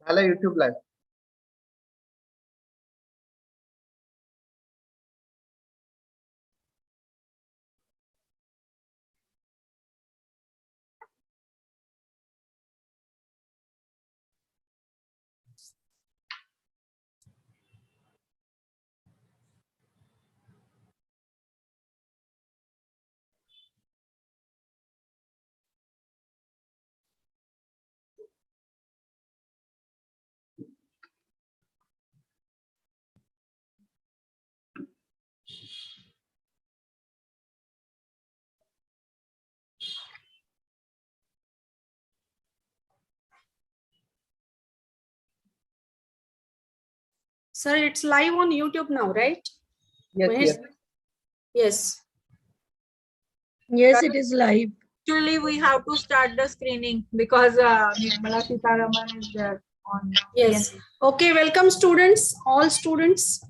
झाला YouTube live. Sir, it's live on YouTube now, right? Yes, yes. Yes. Yes, it is live. Actually, we have to start the screening because Nirmala Sitharaman is there on. Yes. Okay, welcome students, all students.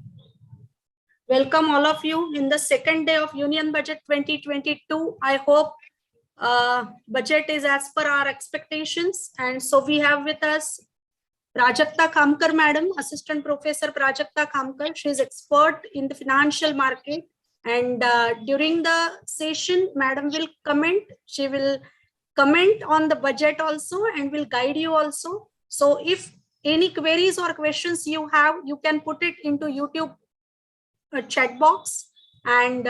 Welcome all of you in the second day of Union Budget 2022. I hope budget is as per our expectations. And so we have with us Prajakta Kamkar Madam, Assistant Professor Prajakta Kamkar. She is expert in the financial market. And during the session, Madam will comment. She will comment on the budget also and will guide you also. So if any queries or questions you have, you can put it into YouTube chat box, and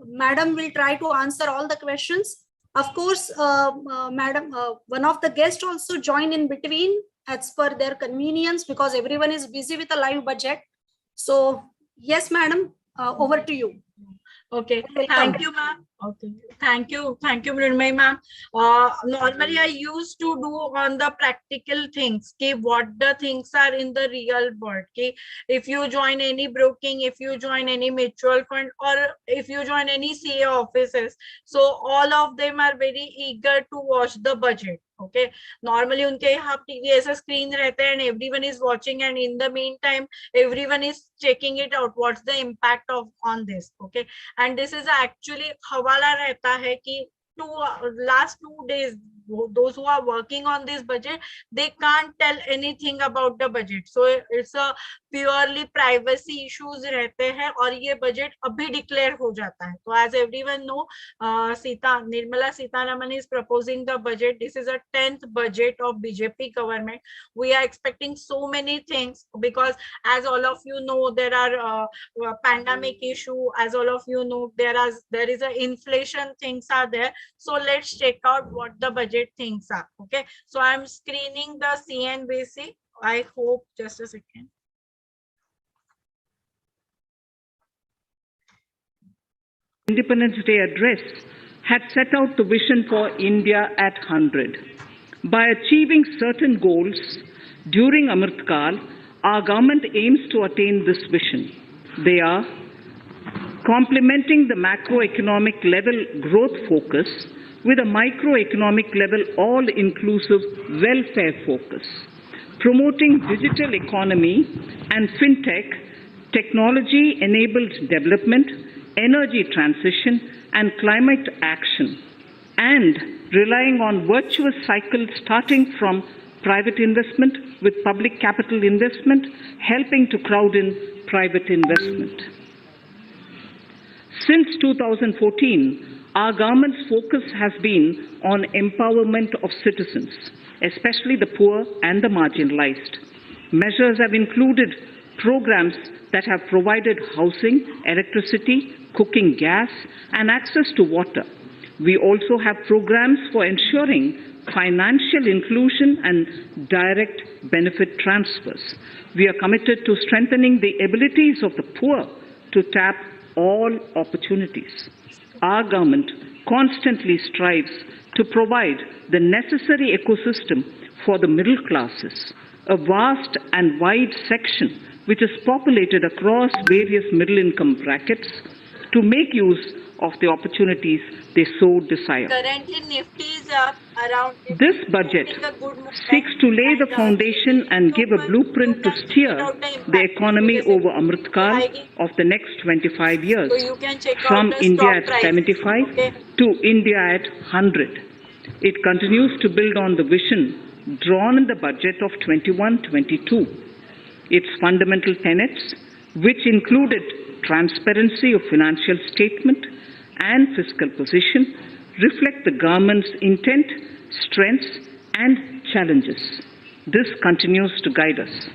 Madam will try to answer all the questions. Of course, Madam, one of the guests also join in between as per their convenience, because everyone is busy with a live budget. So yes, Madam, over to you. Okay, Welcome. thank you, ma'am. Okay, thank you, Mridmay ma'am. Normally, I used to do on the practical things. Okay, what the things are in the real world. Okay, if you join any broking, if you join any mutual fund, or if you join any CA offices, so all of them are very eager to watch the budget. Okay, normally उनके यहाँ TV ऐसा screen रहता है and everyone is watching, and in the meantime everyone is checking it out. What's the impact of on this? Okay, and this is actually हवाला रहता है कि last 2 days those who are working on this budget, they can't tell anything about the budget. So it's a purely privacy issues रहते हैं और ये budget अभी declare हो जाता है. So as everyone know, Nirmala Sitharaman is proposing the budget. This is a 10th budget of BJP government. We are expecting so many things because, as all of you know, there are pandemic issue. As all of you know, there is a inflation things are there. So let's check out what the budget things are. Okay, so I'm screening the CNBC. I hope, just a second. Independence Day address had set out the vision for India at 100. By achieving certain goals during Amrit Kal, our government aims to attain this vision. They are complementing the macroeconomic level growth focus with a microeconomic level all-inclusive welfare focus, promoting digital economy and fintech, technology-enabled development, energy transition, and climate action, and relying on virtuous cycle starting from private investment with public capital investment, helping to crowd in private investment. Since 2014, our government's focus has been on empowerment of citizens, especially the poor and the marginalized. Measures have included programs that have provided housing, electricity, cooking gas, and access to water. We also have programs for ensuring financial inclusion and direct benefit transfers. We are committed to strengthening the abilities of the poor to tap all opportunities. Our government constantly strives to provide the necessary ecosystem for the middle classes, a vast and wide section which is populated across various middle-income brackets to make use of the opportunities they so desire. Currently, Nifty is up around. This budget seeks to lay the foundation and give a blueprint to steer the economy over Amritkal of the next 25 years, from India at 75 to India at 100. It continues to build on the vision drawn in the budget of 21-22. Its fundamental tenets, which included transparency of financial statement and fiscal position, reflect the government's intent, strengths, and challenges. This continues to guide us.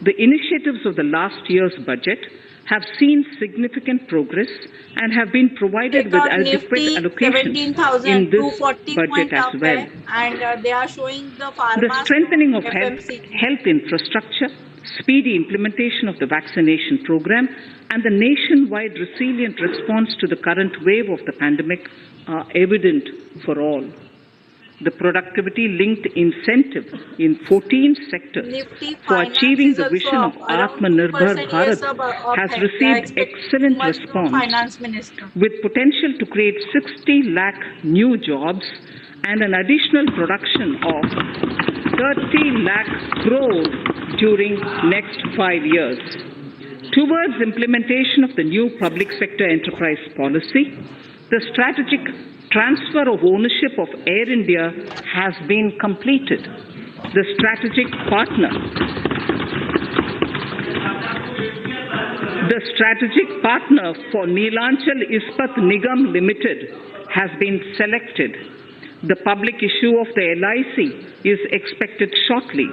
The initiatives of the last year's budget have seen significant progress and have been provided with adequate allocations in this budget as well. And they are showing the farmers. The strengthening of health infrastructure, speedy implementation of the vaccination program, and the nationwide resilient response to the current wave of the pandemic are evident for all. The productivity-linked incentive in 14 sectors for achieving the vision of Atmanirbhar Bharat has received excellent response, with potential to create 60 lakh new jobs and an additional production of 30 lakh crores during next 5 years. Towards implementation of the new public sector enterprise policy, the strategic transfer of ownership of Air India has been completed. The strategic partner for Neelanchal Ispat Nigam Limited has been selected. The public issue of the LIC is expected shortly.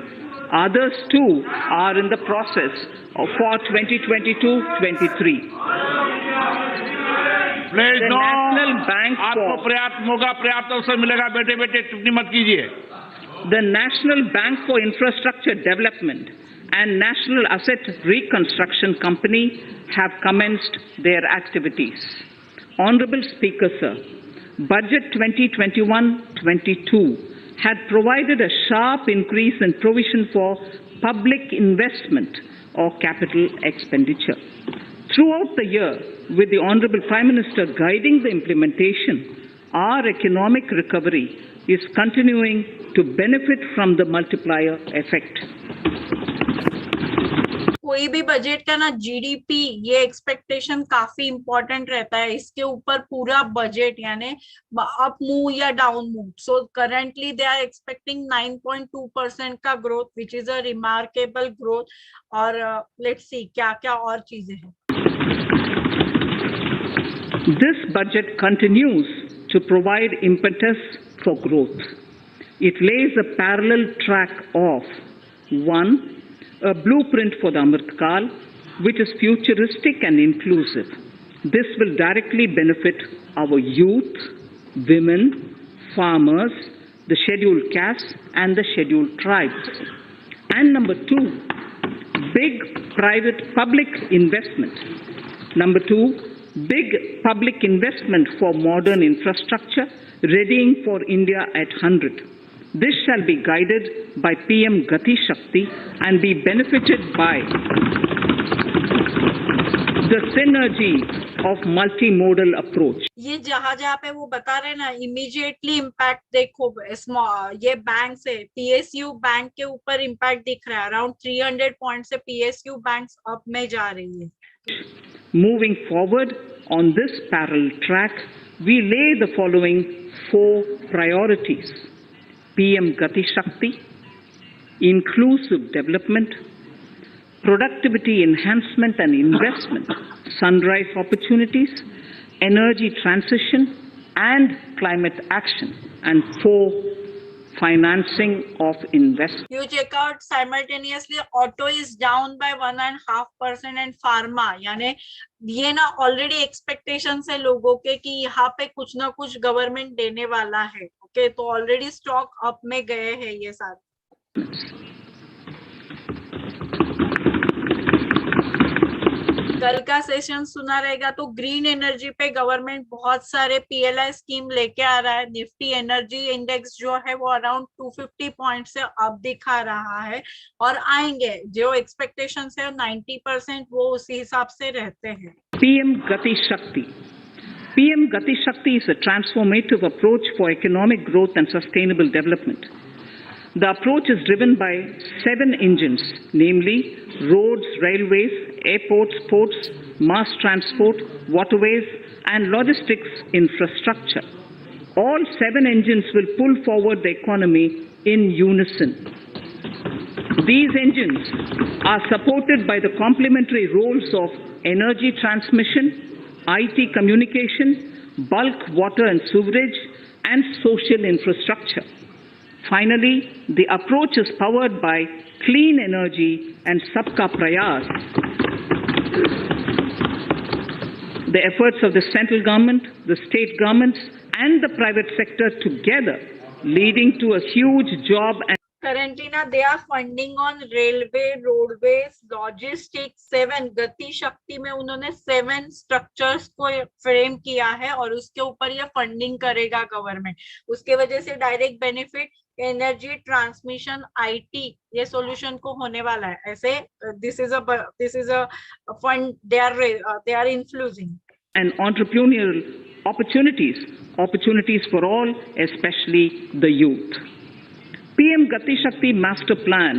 Others too are in the process for 2022-23. The National Bank आपको पर्याप्त मौका पर्याप्त अवसर मिलेगा बेटे बेटे टिप्पणी मत कीजिए. The National Bank for Infrastructure Development and National Asset Reconstruction Company have commenced their activities. Honorable Speaker, sir, Budget 2021-22 had provided a sharp increase in provision for public investment or capital expenditure. Throughout the year, with the Honorable Prime Minister guiding the implementation, our economic recovery is continuing to benefit from the multiplier effect. कोई भी budget का ना GDP ये expectation काफी important रहता है. इसके ऊपर पूरा बजट यानी अप मूव या down move. So currently they are expecting 9.2% का growth, which is a remarkable growth. और लेट्स सी क्या क्या और चीजें हैं. This budget continues to provide impetus for growth. It lays a parallel track of 1. A blueprint for the Amritkal, which is futuristic and inclusive. This will directly benefit our youth, women, farmers, the scheduled castes, and the scheduled tribes. And number 2, big public investment. Number 2, big public investment for modern infrastructure, readying for India at 100. This shall be guided by PM Gati Shakti and be benefited by the synergy of multimodal approach. ये जहाँ पे वो बता रहे ना immediately impact देखो. ये bank से पीएसयू बैंक के ऊपर इम्पैक्ट दिख रहा है. अराउंड 300 पॉइंट से पीएसयू बैंक अप में जा रही है. Moving forward on this parallel track, we lay the following 4 priorities. PM Gati Shakti, inclusive development, productivity enhancement and investment, sunrise opportunities, energy transition and climate action, and 4, financing of investment. You check out simultaneously auto is down by 1.5% and pharma यानी ये ना already expectation है लोगों के कि यहाँ पे कुछ ना कुछ गवर्नमेंट देने वाला है. ओके, तो ऑलरेडी स्टॉक अप में गए हैं ये सारे. कल का सेशन सुना रहेगा तो ग्रीन एनर्जी पे गवर्नमेंट बहुत सारे PLI स्कीम लेके आ रहा है। निफ्टी एनर्जी इंडेक्स जो है वो अराउंड 250 पॉइंट से अब दिखा रहा है और आएंगे जो एक्सपेक्टेशन है 90% वो उसी हिसाब से रहते हैं। PM Gati Shakti. PM Gati Shakti is a transformative approach for economic growth and sustainable development. The approach is driven by 7 engines, namely roads, railways, airports, ports, mass transport, waterways, and logistics infrastructure. All 7 engines will pull forward the economy in unison. These engines are supported by the complementary roles of energy transmission, IT communication, bulk water and sewerage, and social infrastructure. Finally, the approach is powered by clean energy and Sabka Prayas. The efforts of the central government, the state governments, and the private sector together, leading to a huge job and Currently now they are funding on railway, roadways, logistics, 7 गति शक्ति में उन्होंने 7 structures को frame किया है और उसके ऊपर ये फंडिंग करेगा गवर्नमेंट। उसके वजह से direct benefit energy transmission IT ये सॉल्यूशन को होने वाला है। ऐसे this is a fund they are influencing and entrepreneurial opportunities for all, especially the youth. PM Gati Shakti Master Plan,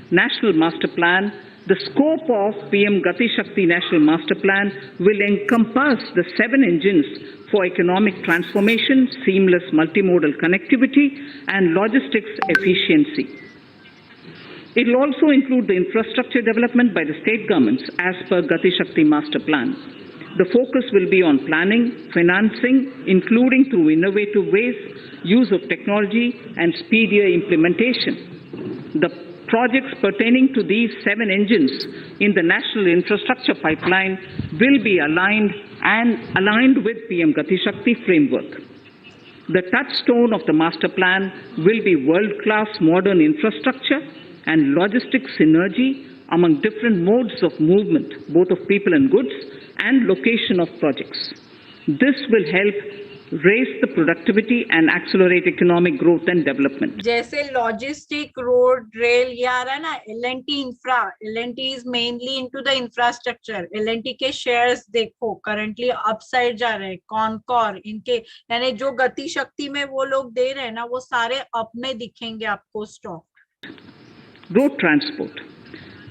National Master Plan, the scope of PM Gati Shakti National Master Plan will encompass the 7 engines for economic transformation, seamless multimodal connectivity, and logistics efficiency. It will also include the infrastructure development by the state governments as per Gati Shakti Master Plan. The focus will be on planning, financing, including through innovative ways, use of technology, and speedier implementation. The projects pertaining to these 7 engines in the national infrastructure pipeline will be aligned with PM Gati Shakti framework. The touchstone of the master plan will be world-class modern infrastructure and logistics synergy among different modes of movement, both of people and goods, and location of projects. This will help raise the productivity and accelerate economic growth and development. जैसे logistic, road, rail ये आ रहा है ना, L&T infra, L&T is mainly into the infrastructure. L&T के shares देखो currently upside जा रहे हैं, कॉनकॉर इनके यानी जो गति शक्ति में वो लोग दे रहे हैं ना वो सारे अप में दिखेंगे आपको stock. Road transport.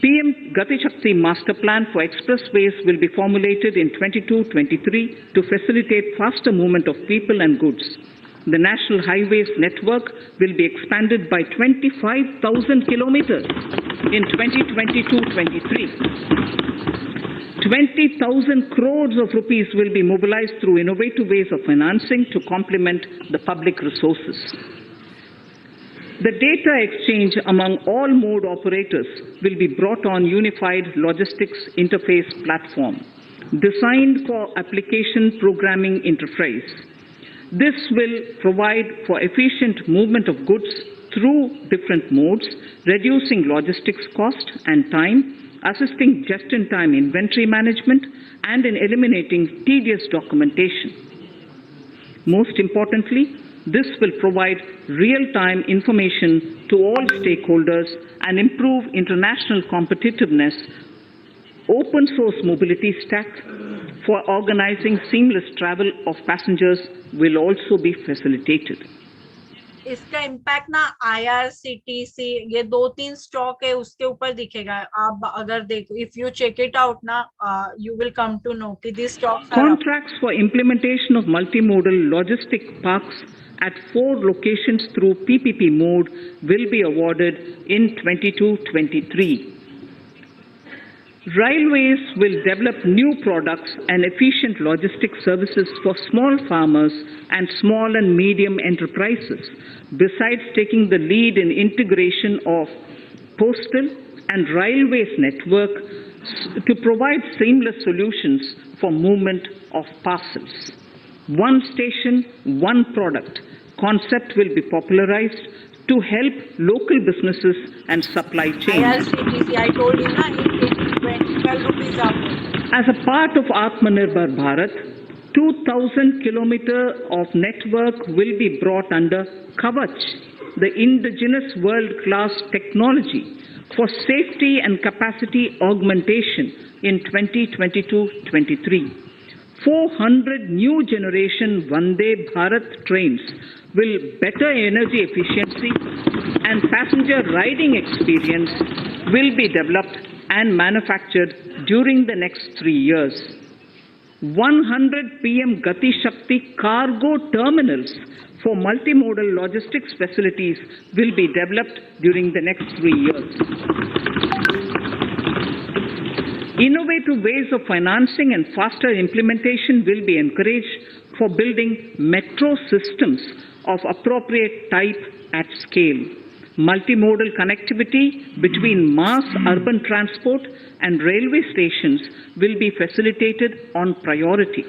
PM Gati Shakti Master Plan for expressways will be formulated in 22-23 to facilitate faster movement of people and goods. The National Highways network will be expanded by 25,000 kilometers in 2022-23. 20,000 crores of rupees will be mobilized through innovative ways of financing to complement the public resources. The data exchange among all mode operators will be brought on unified logistics interface platform designed for application programming interface. This will provide for efficient movement of goods through different modes, reducing logistics cost and time, assisting just-in-time inventory management, and in eliminating tedious documentation. Most importantly, this will provide real-time information to all stakeholders and improve international competitiveness. Open source mobility stack for organizing seamless travel of passengers will also be facilitated. इसका impact ना IRCTC ये 2-3 stock है उसके ऊपर दिखेगा। आप अगर देखो if you check it out ना you will come to know कि these stocks are Contracts for implementation of multimodal logistic parks at 4 locations through PPP mode will be awarded in 22-23. Railways will develop new products and efficient logistic services for small farmers and small and medium enterprises, besides taking the lead in integration of postal and railways network to provide seamless solutions for movement of parcels. One station, one product concept will be popularized to help local businesses and supply chains. IRCTC I told you ना 12 rupees up As a part of Atmanirbhar Bharat, 2,000 kilometers of network will be brought under Kavach, the indigenous world-class technology for safety and capacity augmentation in 2022-23. 400 new generation Vande Bharat trains will better energy efficiency and passenger riding experience will be developed and manufactured during the next 3 years. 100 PM Gati Shakti cargo terminals for multimodal logistics facilities will be developed during the next 3 years. Innovative ways of financing and faster implementation will be encouraged for building metro systems of appropriate type at scale. Multimodal connectivity between mass urban transport and railway stations will be facilitated on priority.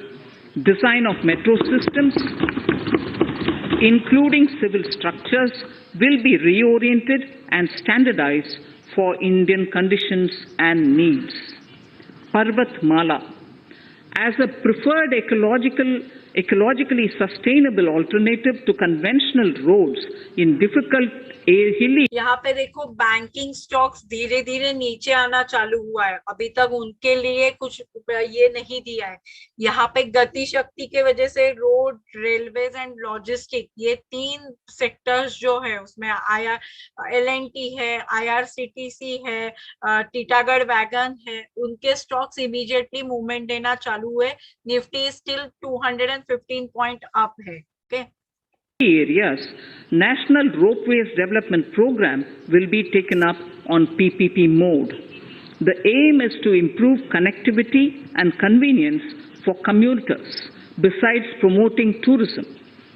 Design of metro systems, including civil structures, will be reoriented and standardized for Indian conditions and needs. Parvat Mala. As a preferred ecologically sustainable alternative to conventional roads in difficult hilly. यहाँ पे देखो banking stocks धीरे धीरे नीचे आना चालू हुआ है, अभी तक उनके लिए कुछ ये नहीं दिया है। यहाँ पे गति शक्ति के वजह से रोड, रेलवेज एंड लॉजिस्टिक, ये 3 सेक्टर्स जो है उसमें LNT है, IRCTC है, टीटागढ़ वैगन है, उनके स्टॉक्स इमीडिएटली मूवमेंट देना चालू हुए। निफ्टी स्टिल 215 पॉइंट अप है। Okay, areas, National Ropeways Development Program will be taken up on PPP mode. The aim is to improve connectivity and convenience for commuters, besides promoting tourism.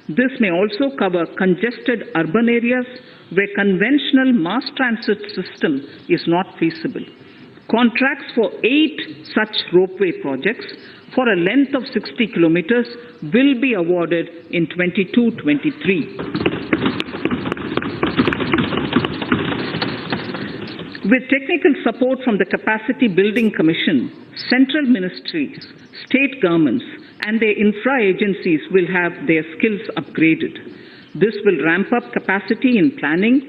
This may also cover congested urban areas where conventional mass transit system is not feasible. Contracts for 8 such ropeway projects for a length of 60 kilometers will be awarded in 22-23. With technical support from the Capacity Building Commission, central ministries, state governments and their infra agencies will have their skills upgraded. This will ramp up capacity in planning,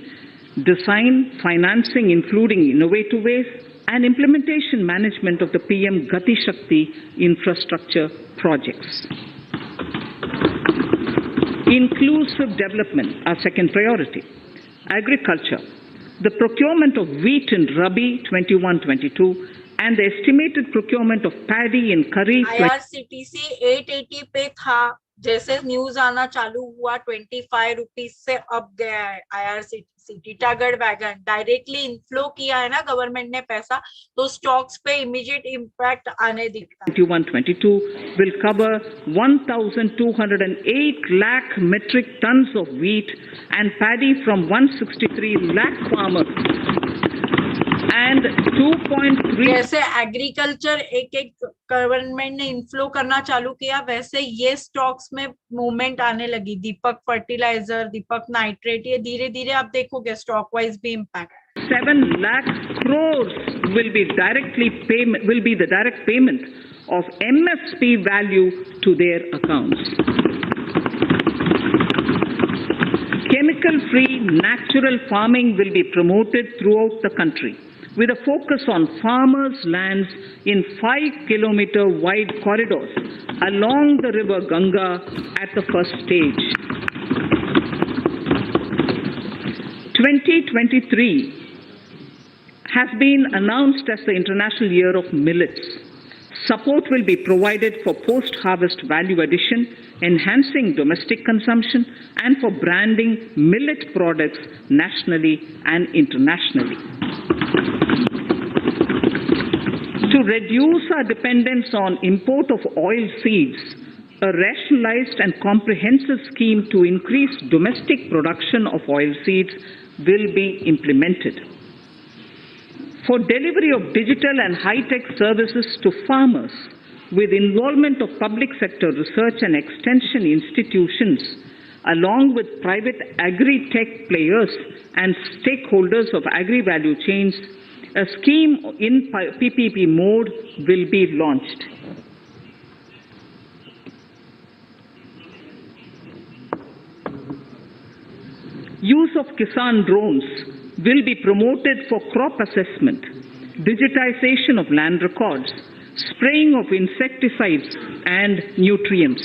design, financing including innovative ways, and implementation management of the PM Gati Shakti infrastructure projects. Inclusive development, our second priority. Agriculture. The procurement of wheat in Rabi 21-22 and the estimated procurement of paddy in Kharif. IRCTC 880 पे था, जैसे news आना चालू हुआ 25 rupees से अब गया है। IRCTC Titagarh wagon directly inflow किया है ना गवर्नमेंट ने पैसा, तो स्टॉक्स पे इमीडिएट इम्पैक्ट आने दिखता है। 21-22 will cover 1,208 lakh metric tons of wheat and paddy from 163 lakh farmers and 2.3. जैसे एग्रीकल्चर एक गवर्नमेंट ने इनफ्लो करना चालू किया, वैसे ये स्टॉक्स में मूवमेंट आने लगी। दीपक फर्टिलाइजर, दीपक नाइट्रेट, ये धीरे धीरे आप देखोगे स्टॉक वाइज भी impact. 7 lakh crores will be the direct payment of MSP value to their accounts. Chemical-free natural farming will be promoted throughout the country, with a focus on farmers' lands in 5-kilometer wide corridors along the river Ganga at the first stage. 2023 has been announced as the International Year of Millets. Support will be provided for post-harvest value addition, enhancing domestic consumption, and for branding millet products nationally and internationally. To reduce our dependence on import of oil seeds, a rationalized and comprehensive scheme to increase domestic production of oil seeds will be implemented. For delivery of digital and high-tech services to farmers, with involvement of public sector research and extension institutions, along with private agri-tech players and stakeholders of agri-value chains, a scheme in PPP mode will be launched. Use of Kisan drones will be promoted for crop assessment, digitization of land records, spraying of insecticides and nutrients.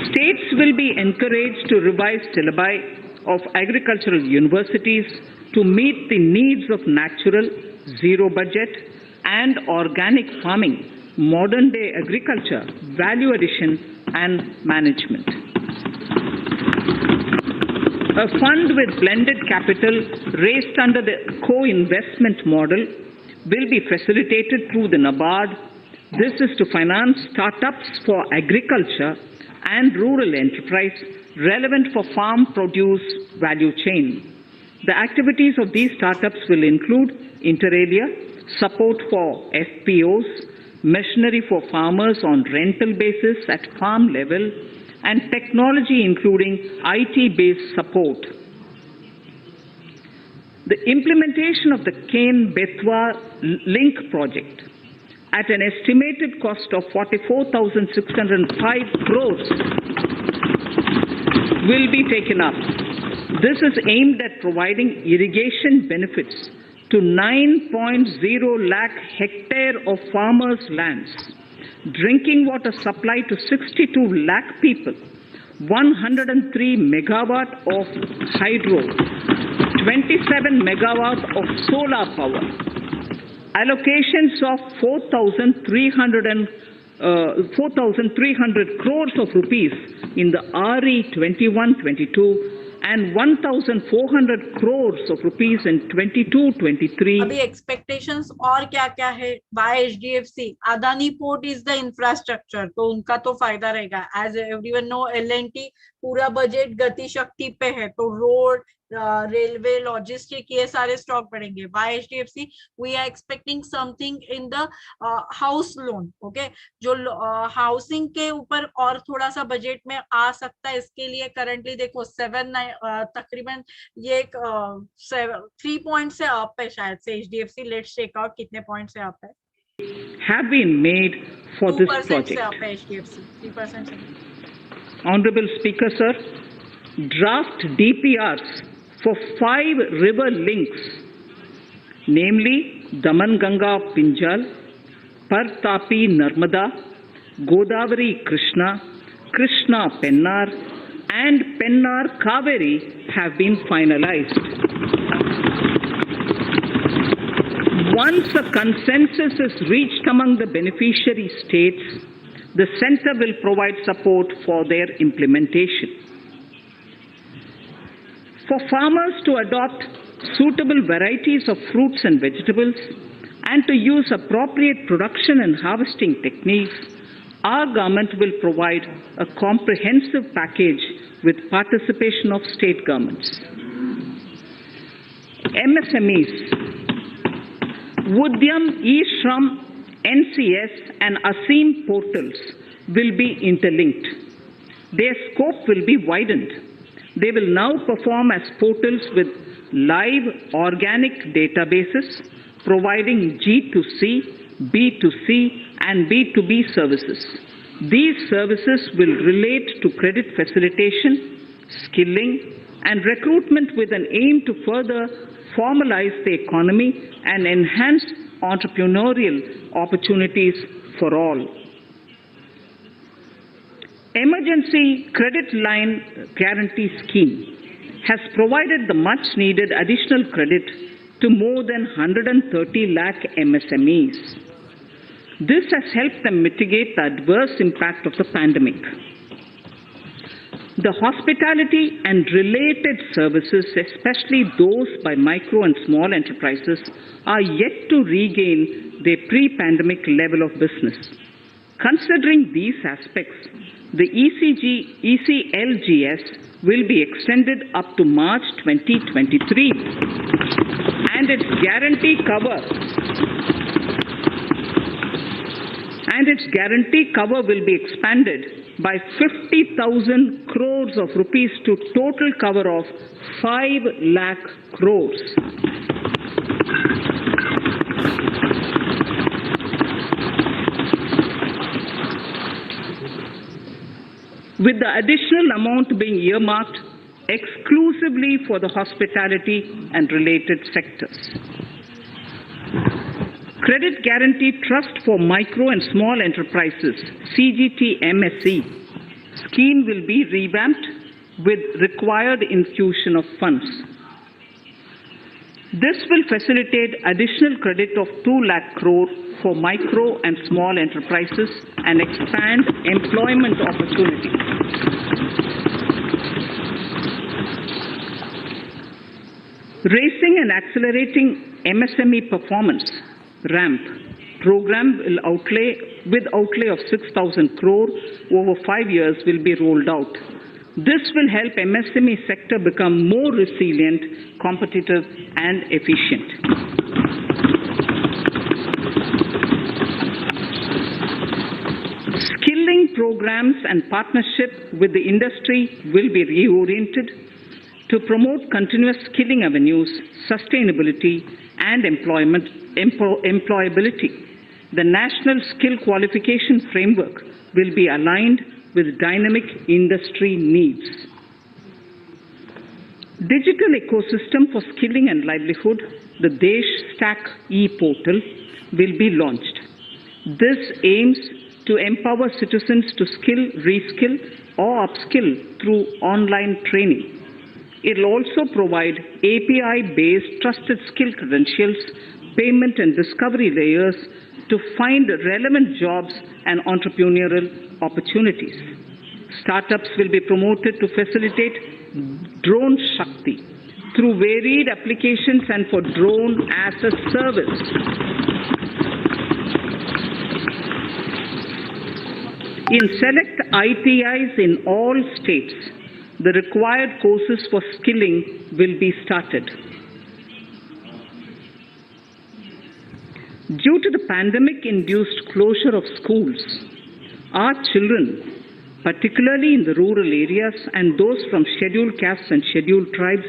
States will be encouraged to revise syllabi of agricultural universities to meet the needs of natural, zero budget and organic farming, modern day agriculture, value addition and management. A fund with blended capital raised under the co-investment model will be facilitated through the NABARD. This is to finance startups for agriculture and rural enterprise relevant for farm produce value chain. The activities of these startups will include inter alia, support for FPOs, machinery for farmers on rental basis at farm level, and technology including IT-based support. The implementation of the Ken-Betwa link project at an estimated cost of 44,605 crores will be taken up. This is aimed at providing irrigation benefits to 9.0 lakh hectare of farmers' lands, drinking water supply to 62 lakh people, 103 megawatt of hydro, 27 megawatt of solar power, allocations of 4,300 crores of rupees in the RE 21-22 and 1,400 crores of rupees in 22-23. अभी expectations और क्या है by HDFC. Adani Port is the infrastructure, तो उनका तो फायदा रहेगा. As everyone know, L&T पूरा बजट गति शक्ति पे है, तो रोड, रेलवे, लॉजिस्टिक ये सारे स्टॉक बढ़ेंगे. By HDFC, we are expecting something in the house loan. Okay, जो हाउसिंग के ऊपर और थोड़ा सा बजट में आ सकता है. इसके लिए करंटली देखो 7 तकरीबन ये 3 पॉइंट से अप है शायद से. HDFC लेट्स चेक आउट कितने पॉइंट से अप है. Have been made for this 2% project. से अप है HDFC. 3% से. Honorable Speaker, sir, draft DPRs for 5 river links, namely Daman Ganga Pinjal, Partapi Narmada, Godavari Krishna, Krishna Pennar, and Pennar Kaveri have been finalized. Once a consensus is reached among the beneficiary states, the Centre will provide support for their implementation. For farmers to adopt suitable varieties of fruits and vegetables and to use appropriate production and harvesting techniques, our government will provide a comprehensive package with participation of state governments. MSMEs, Udyam, eShram, NCS and ASEEM portals will be interlinked. Their scope will be widened. They will now perform as portals with live organic databases, providing G2C, B2C, and B2B services. These services will relate to credit facilitation, skilling, and recruitment with an aim to further formalize the economy and enhance entrepreneurial opportunities for all. Emergency Credit Line Guarantee Scheme has provided the much needed additional credit to more than 130 lakh MSMEs. This has helped them mitigate the adverse impact of the pandemic. The hospitality and related services, especially those by micro and small enterprises, are yet to regain their pre-pandemic level of business. Considering these aspects, the ECLGS will be extended up to March 2023, and its guarantee cover will be expanded by 50,000 crores of rupees to total cover of 5 lakh crores. With the additional amount being earmarked exclusively for the hospitality and related sectors. Credit Guarantee Trust for Micro and Small Enterprises, CGT-MSE, scheme will be revamped with required infusion of funds. This will facilitate additional credit of 2 lakh crore for micro and small enterprises and expand employment opportunities. Raising and accelerating MSME performance, RAMP, program will outlay of 6,000 crore over 5 years will be rolled out. This will help MSME sector become more resilient, competitive and efficient. Skilling programs and partnership with the industry will be reoriented to promote continuous skilling avenues, sustainability and employability. The National Skill Qualification Framework will be aligned with dynamic industry needs. Digital ecosystem for skilling and livelihood, the Desh Stack e-portal, will be launched. This aims to empower citizens to skill, reskill or upskill through online training. It will also provide API-based trusted skill credentials, payment and discovery layers to find relevant jobs and entrepreneurial opportunities. Startups will be promoted to facilitate Drone Shakti through varied applications and for drone as a service. In select ITIs in all states, the required courses for skilling will be started. Due to the pandemic-induced closure of schools, our children, particularly in the rural areas and those from scheduled castes and scheduled tribes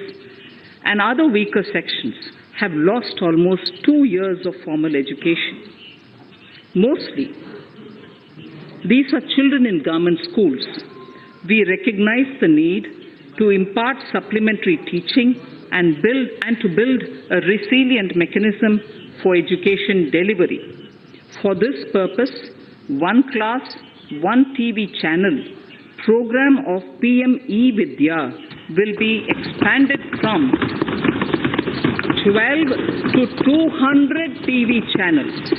and other weaker sections, have lost almost 2 years of formal education. Mostly, these are children in government schools. We recognize the need to impart supplementary teaching and to build a resilient mechanism for education delivery. For this purpose, One Class, One TV channel program of PM E-Vidya will be expanded from 12 to 200 TV channels.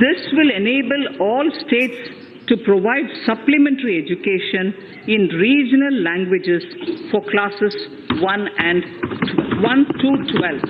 This will enable all states to provide supplementary education in regional languages for classes 1 to 12.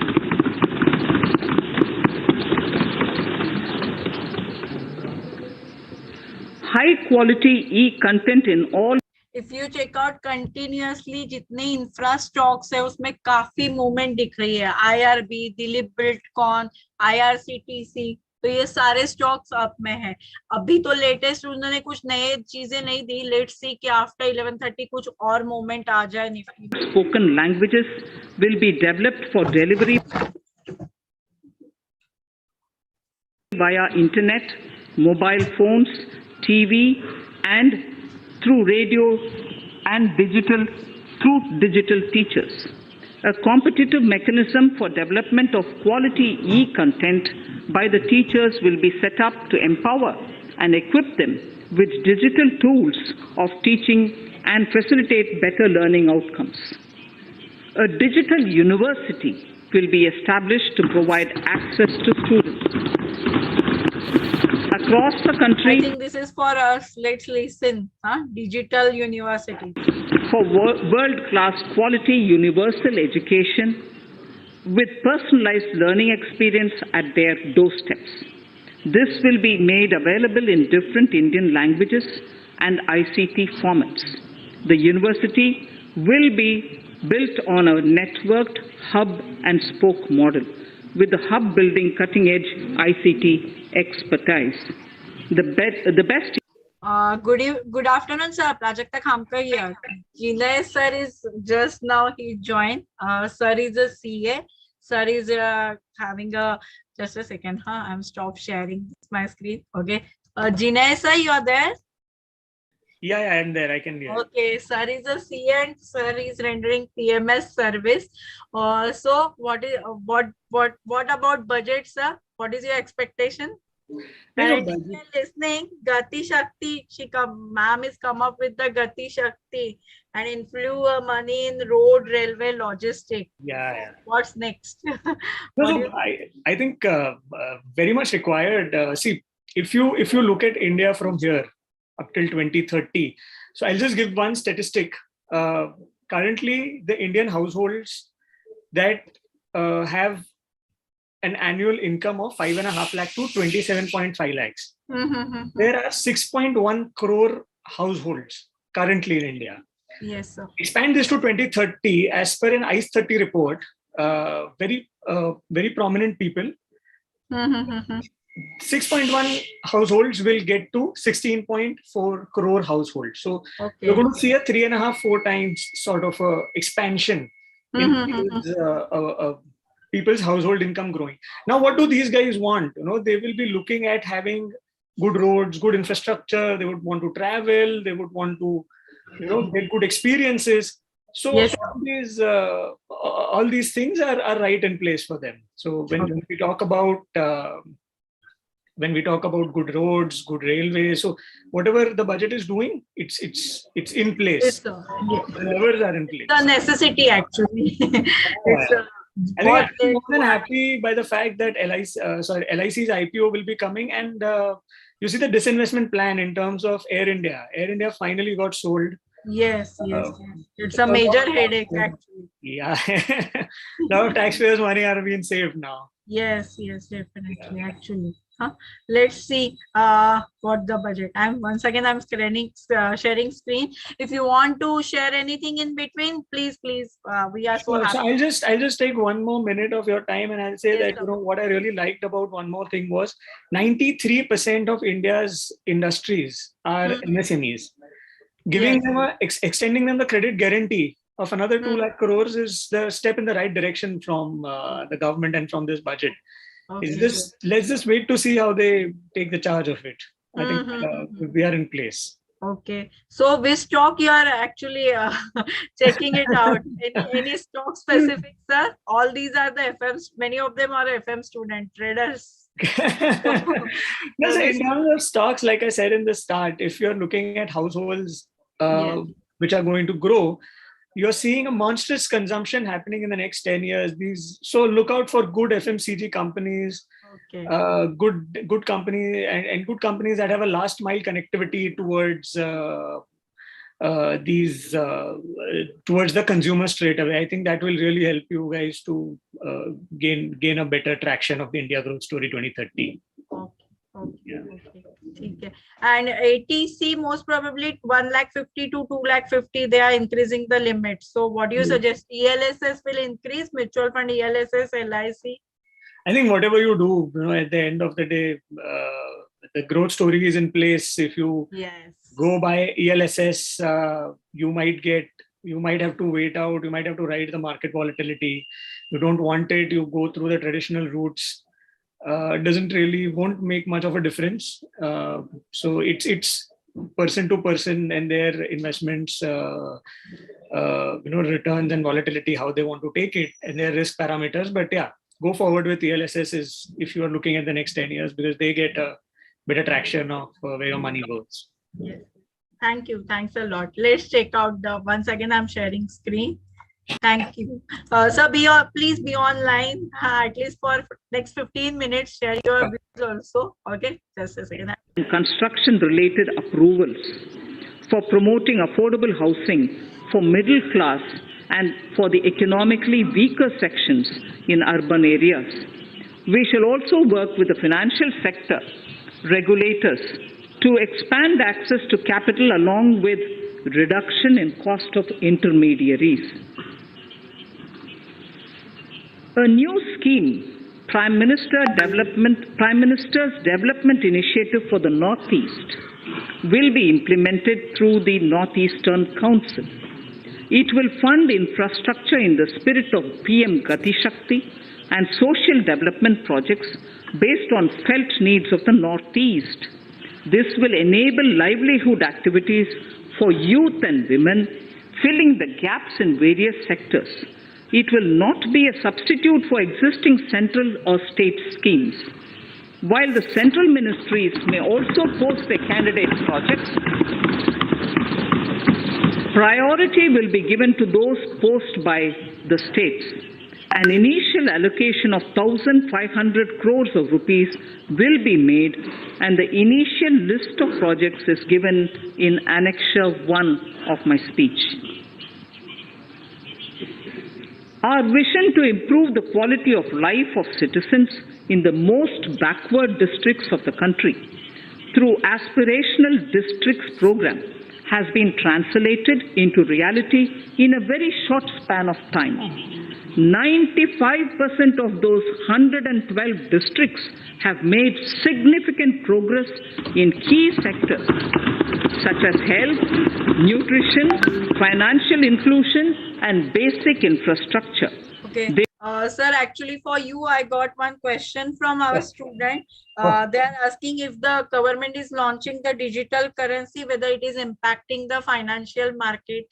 High quality e-content in all. If you check out continuously, जितने infra stocks है उसमें काफी movement दिख रही है. IRB, Dilip Buildcon, IRCTC, तो ये सारे स्टॉक्स अप में है. अभी तो लेटेस्ट उन्होंने कुछ नए चीजें नहीं दी. लेट्स सी कि आफ्टर 11:30 कुछ और मूवमेंट आ जाए. Spoken languages will be developed for delivery via internet, mobile phones, TV and through radio and through digital teachers. A competitive mechanism for development of quality e-content by the teachers will be set up to empower and equip them with digital tools of teaching and facilitate better learning outcomes. A digital university will be established to provide access to students across the country. I think this is for us. Let's listen. Digital university. For world-class quality universal education with personalized learning experience at their doorsteps. This will be made available in different Indian languages and ICT formats. The university will be built on a networked hub and spoke model, with the hub building cutting-edge ICT expertise. The best. Good afternoon, sir. Prajakta Khamkar here. Jinay sir is just now he joined. Sir is a CA. Sir is having a just a second. I'm stop sharing my screen. Okay. Jinay sir, you are there? Yeah, I am there. I can hear. Okay, sir is a CA and sir is rendering PMS service. So what about budget, sir? What is your expectation? And if you're listening, Gati Shakti, ma'am is come up with the Gati Shakti and inflow money in road, railway, logistic. Yeah. What's next? I think very much required. See, if you look at India from here up till 2030, so I'll just give one statistic. Currently, the Indian households that have an annual income of 5.5 lakh to 27.5 lakhs. There are 6.1 crore households currently in India. Yes, sir. Expand this to 2030, as per an ICE 30 report, very prominent people, 6.1 households will get to 16.4 crore households. So you're going to see a 3.5-4 times sort of expansion in people's household income growing. Now, what do these guys want? They will be looking at having good roads, good infrastructure. They would want to travel. They would want to, get good experiences. So yes, all these things are right in place for them. So when we talk about good roads, good railways, so whatever the budget is doing, it's in place. Yes, the levers are in place. The necessity actually. I think I'm more than happy by the fact that LIC's IPO will be coming, and you see the disinvestment plan in terms of Air India. Air India finally got sold. Yes. It's a major headache actually. Yeah. A lot of taxpayers' money are being saved now. Yes, definitely. Actually, let's see what the budget. I'm sharing screen. If you want to share anything in between, please. We are so happy. So I'll just take one more minute of your time, and I'll say that what I really liked about one more thing was 93% of India's industries are MSMEs. Giving them extending them the credit guarantee of another 2 lakh crores is the step in the right direction from the government and from this budget. Let's just wait to see how they take the charge of it. I think we are in place. Okay. So which stock you are actually checking it out? Any stock specific, sir? All these are the FMs. Many of them are FM student traders. No, so in terms of stocks, like I said in the start, if you're looking at households which are going to grow, you're seeing a monstrous consumption happening in the next 10 years. So look out for good FMCG companies, good companies and good companies that have a last mile connectivity towards towards the consumer straight away. I think that will really help you guys to gain a better traction of the India growth story 2030. Okay. And ATC most probably 150,000 to 250,000 they are increasing the limit. So what do you suggest? ELSS will increase, mutual fund, ELSS, LIC? I think whatever you do, at the end of the day, the growth story is in place. If you go by ELSS, you might have to wait out. You might have to ride the market volatility. You don't want it. You go through the traditional routes. Won't make much of a difference. So it's person to person and their investments, returns and volatility, how they want to take it and their risk parameters. But go forward with ELSS if you are looking at the next 10 years, because they get a better traction of where your money goes. Yes. Thank you. Thanks a lot. Let's check out once again, I'm sharing screen. Thank you. So please be online at least for next 15 minutes. Share your views also. Okay, just a second. Construction related approvals for promoting affordable housing for middle class and for the economically weaker sections in urban areas. We shall also work with the financial sector, regulators to expand access to capital along with reduction in cost of intermediaries. A new scheme, Prime Minister's Development Initiative for the Northeast, will be implemented through the Northeastern Council. It will fund infrastructure in the spirit of PM Gati Shakti and social development projects based on felt needs of the Northeast. This will enable livelihood activities for youth and women, filling the gaps in various sectors. It will not be a substitute for existing central or state schemes. While the central ministries may also post their candidate projects, priority will be given to those posted by the states. An initial allocation of 1,500 crores of rupees will be made, and the initial list of projects is given in Annexure 1 of my speech. Our vision to improve the quality of life of citizens in the most backward districts of the country through Aspirational Districts program has been translated into reality in a very short span of time. 95% of those 112 districts have made significant progress in key sectors such as health, nutrition, financial inclusion, and basic infrastructure. Okay. Sir, actually for you, I got one question from our student. They are asking if the government is launching the digital currency, whether it is impacting the financial market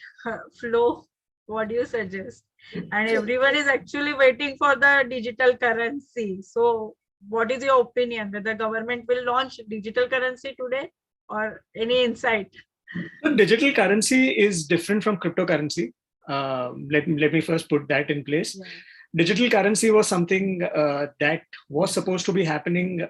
flow. What do you suggest? And everyone is actually waiting for the digital currency. So what is your opinion? Whether government will launch digital currency today or any insight? So digital currency is different from cryptocurrency. Let me first put that in place. Yeah. Digital currency was something that was supposed to be happening, in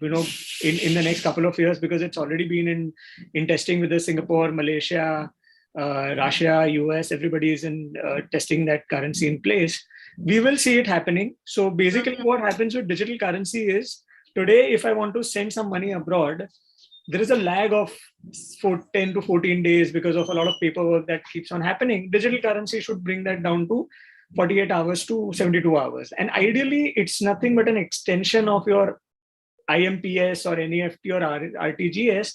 the next couple of years, because it's already been in testing with Singapore, Malaysia, Russia, US. Everybody is in testing that currency in place. We will see it happening. So basically, what happens with digital currency is today, if I want to send some money abroad, there is a lag of 10 to 14 days because of a lot of paperwork that keeps on happening. Digital currency should bring that down to 48 hours to 72 hours. And ideally, it's nothing but an extension of your IMPS or NEFT or RTGS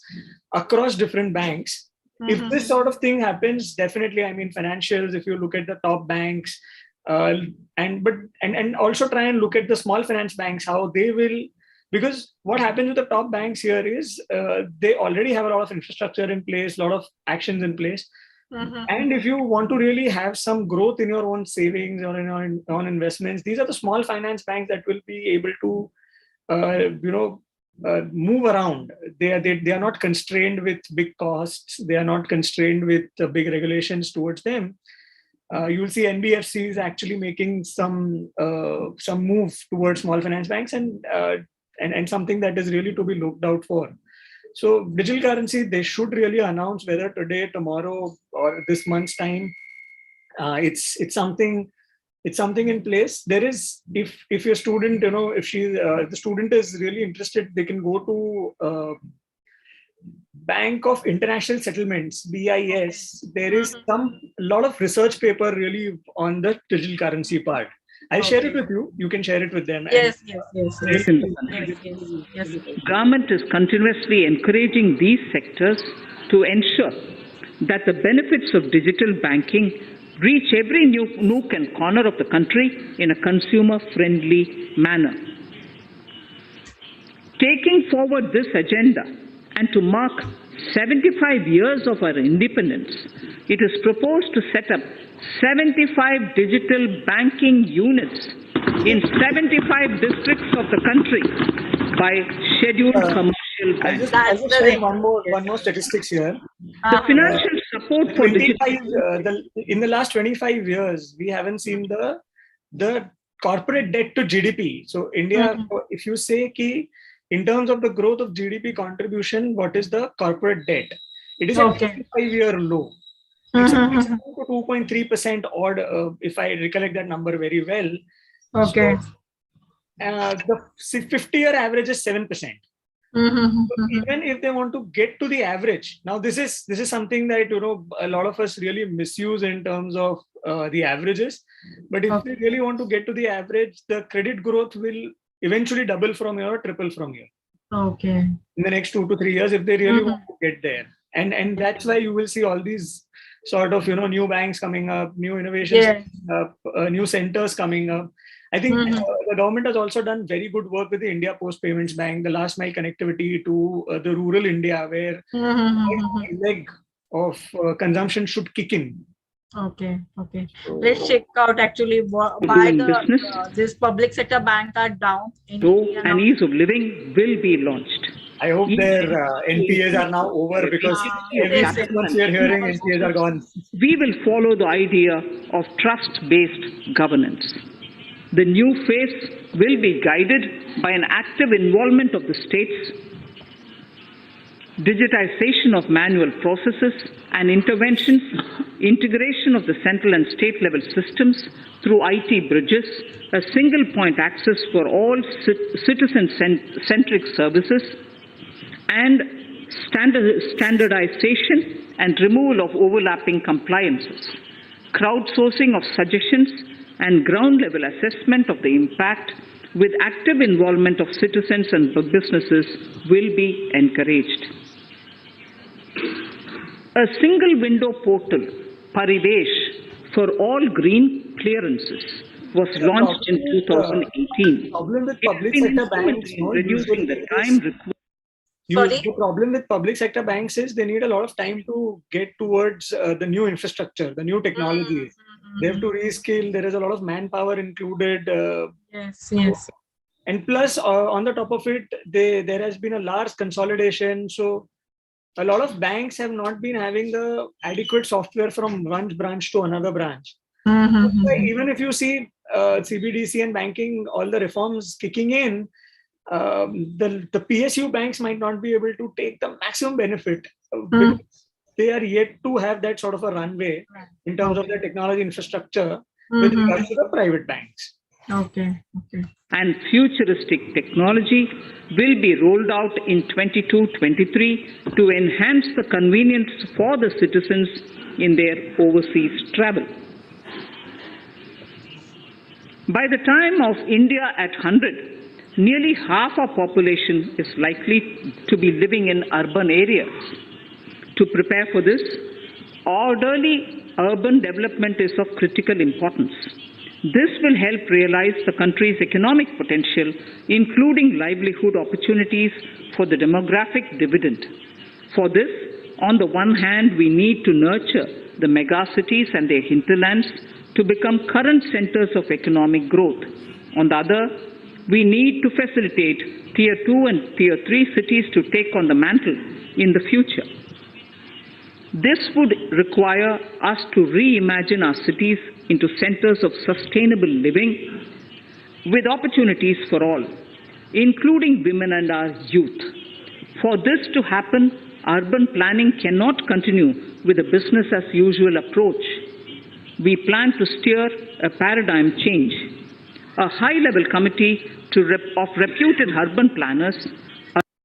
across different banks. If this sort of thing happens, definitely, I mean, financials, if you look at the top banks, and also try and look at the small finance banks, how they will, because what happens with the top banks here is they already have a lot of infrastructure in place, a lot of actions in place. And if you want to really have some growth in your own savings or in your own investments, these are the small finance banks that will be able to, move around. They are not constrained with big costs. They are not constrained with big regulations towards them. You will see NBFCs actually making some move towards small finance banks, and something that is really to be looked out for. So digital currency, they should really announce whether today, tomorrow, or this month's time. It's something in place. There is, if your student, if the student is really interested, they can go to Bank of International Settlements, BIS. There is a lot of research paper really on the digital currency part. I'll share it with you. You can share it with them. Yes. Government is continuously encouraging these sectors to ensure that the benefits of digital banking reach every nook and corner of the country in a consumer-friendly manner. Taking forward this agenda and to mark 75 years of our independence, it is proposed to set up 75 digital banking units in 75 districts of the country by scheduled commercial banks. I'll just share one more statistics here. The financial support for digital... in the last 25 years, we haven't seen the corporate debt to GDP. So India, if you say ki, in terms of the growth of GDP contribution, what is the corporate debt? It is a 25-year low. It's 2.3% odd, if I recollect that number very well. Okay. So, the 50-year average is 7%. So even if they want to get to the average, now this is something that a lot of us really misuse in terms of the averages. But if they really want to get to the average, the credit growth will eventually double from here or triple from here. Okay. in the next 2 to 3 years if they really want to get there. And that's why you will see all these sort of new banks coming up, new innovations Yes. coming up, new centers coming up. I think the government has also done very good work with the India Post Payments Bank, the last mile connectivity to the rural India, where the leg of consumption should kick in. Okay. Let's check out actually why Doing the business. this public sector bank are down in Grow India and now. ease of living will be launched. I hope their NPAs are now over, because every yes, 6 months we are hearing NPAs are gone. We will follow the idea of trust-based governance. The new phase will be guided by an active involvement of the states, digitization of manual processes and interventions, integration of the central and state level systems through IT bridges, a single point access for all citizen-centric services, and standardization and removal of overlapping compliances, crowdsourcing of suggestions and ground-level assessment of the impact with active involvement of citizens and businesses will be encouraged. A single window portal, Parivesh, for all green clearances was launched in 2018. Problem with It has public been sector instrumental banks, in reducing the time required. Sorry? The problem with public sector banks is they need a lot of time to get towards the new infrastructure, the new technologies. They have to reskill. There is a lot of manpower included. Yes. And plus, on the top of it, there has been a large consolidation. So a lot of banks have not been having the adequate software from one branch to another branch. Even if you see CBDC and banking, all the reforms kicking in, the PSU banks might not be able to take the maximum benefit because they are yet to have that sort of a runway in terms of their technology infrastructure with regards to the private banks. Okay. And futuristic technology will be rolled out in 22-23 to enhance the convenience for the citizens in their overseas travel. By the time of India at 100, nearly half our population is likely to be living in urban areas. To prepare for this, orderly urban development is of critical importance. This will help realize the country's economic potential, including livelihood opportunities for the demographic dividend. For this, on the one hand, we need to nurture the megacities and their hinterlands to become current centers of economic growth. On the other, we need to facilitate Tier 2 and Tier 3 cities to take on the mantle in the future. This would require us to reimagine our cities into centers of sustainable living with opportunities for all, including women and our youth. For this to happen, urban planning cannot continue with a business as usual approach. We plan to steer a paradigm change. A high-level committee of reputed urban planners.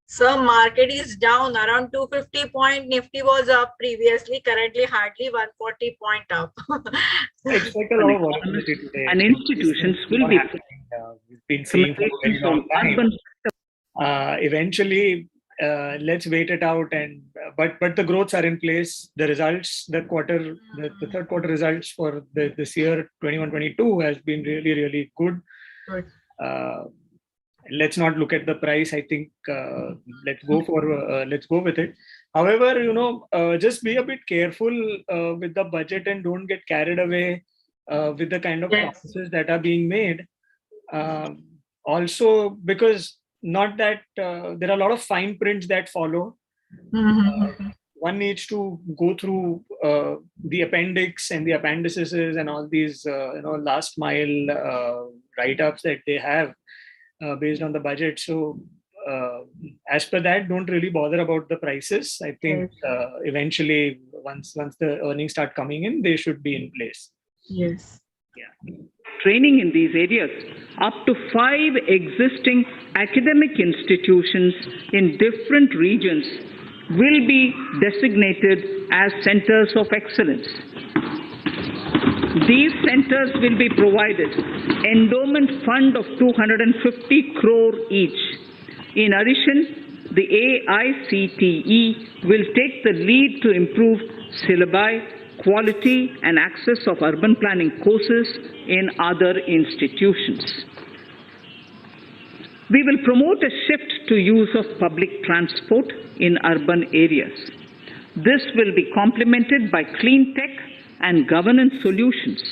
So market is down around 250 point. Nifty was up previously, currently hardly 140 point up. Expect a lot of volatility today. And institutions will be we've been seeing for a very long time. Eventually, let's wait it out. And but the growths are in place. The results, the third quarter results for this year 21-22 has been really good. Good. Let's not look at the price. I think let's go with it. However, just be a bit careful with the budget and don't get carried away with the kind of promises that are being made. Also, because not that there are a lot of fine prints that follow. One needs to go through the appendix and the appendices and all these last mile write-ups that they have based on the budget. So as per that, don't really bother about the prices. I think eventually once the earnings start coming in, they should be in place. Yes. Yeah. Training in these areas. Up to 5 existing academic institutions in different regions will be designated as centers of excellence. These centers will be provided endowment fund of 250 crore each In addition, the AICTE will take the lead to improve syllabi, quality and access of urban planning courses in other institutions. We will promote a shift to use of public transport in urban areas. This will be complemented by clean tech and governance solutions,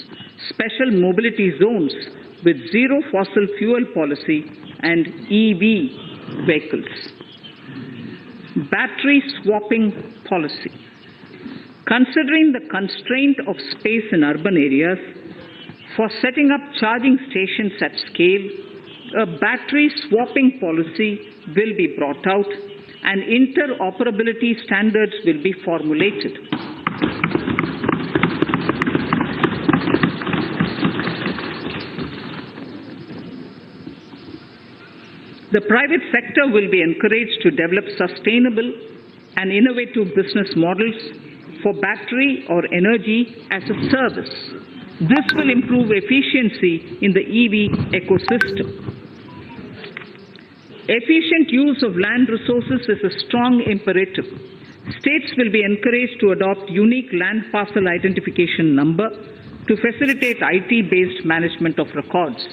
special mobility zones with zero fossil fuel policy and EV vehicles. Battery swapping policy. Considering the constraint of space in urban areas, for setting up charging stations at scale, a battery swapping policy will be brought out and interoperability standards will be formulated. The private sector will be encouraged to develop sustainable and innovative business models for battery or energy as a service. This will improve efficiency in the EV ecosystem. Efficient use of land resources is a strong imperative. States will be encouraged to adopt unique land parcel identification number to facilitate IT-based management of records.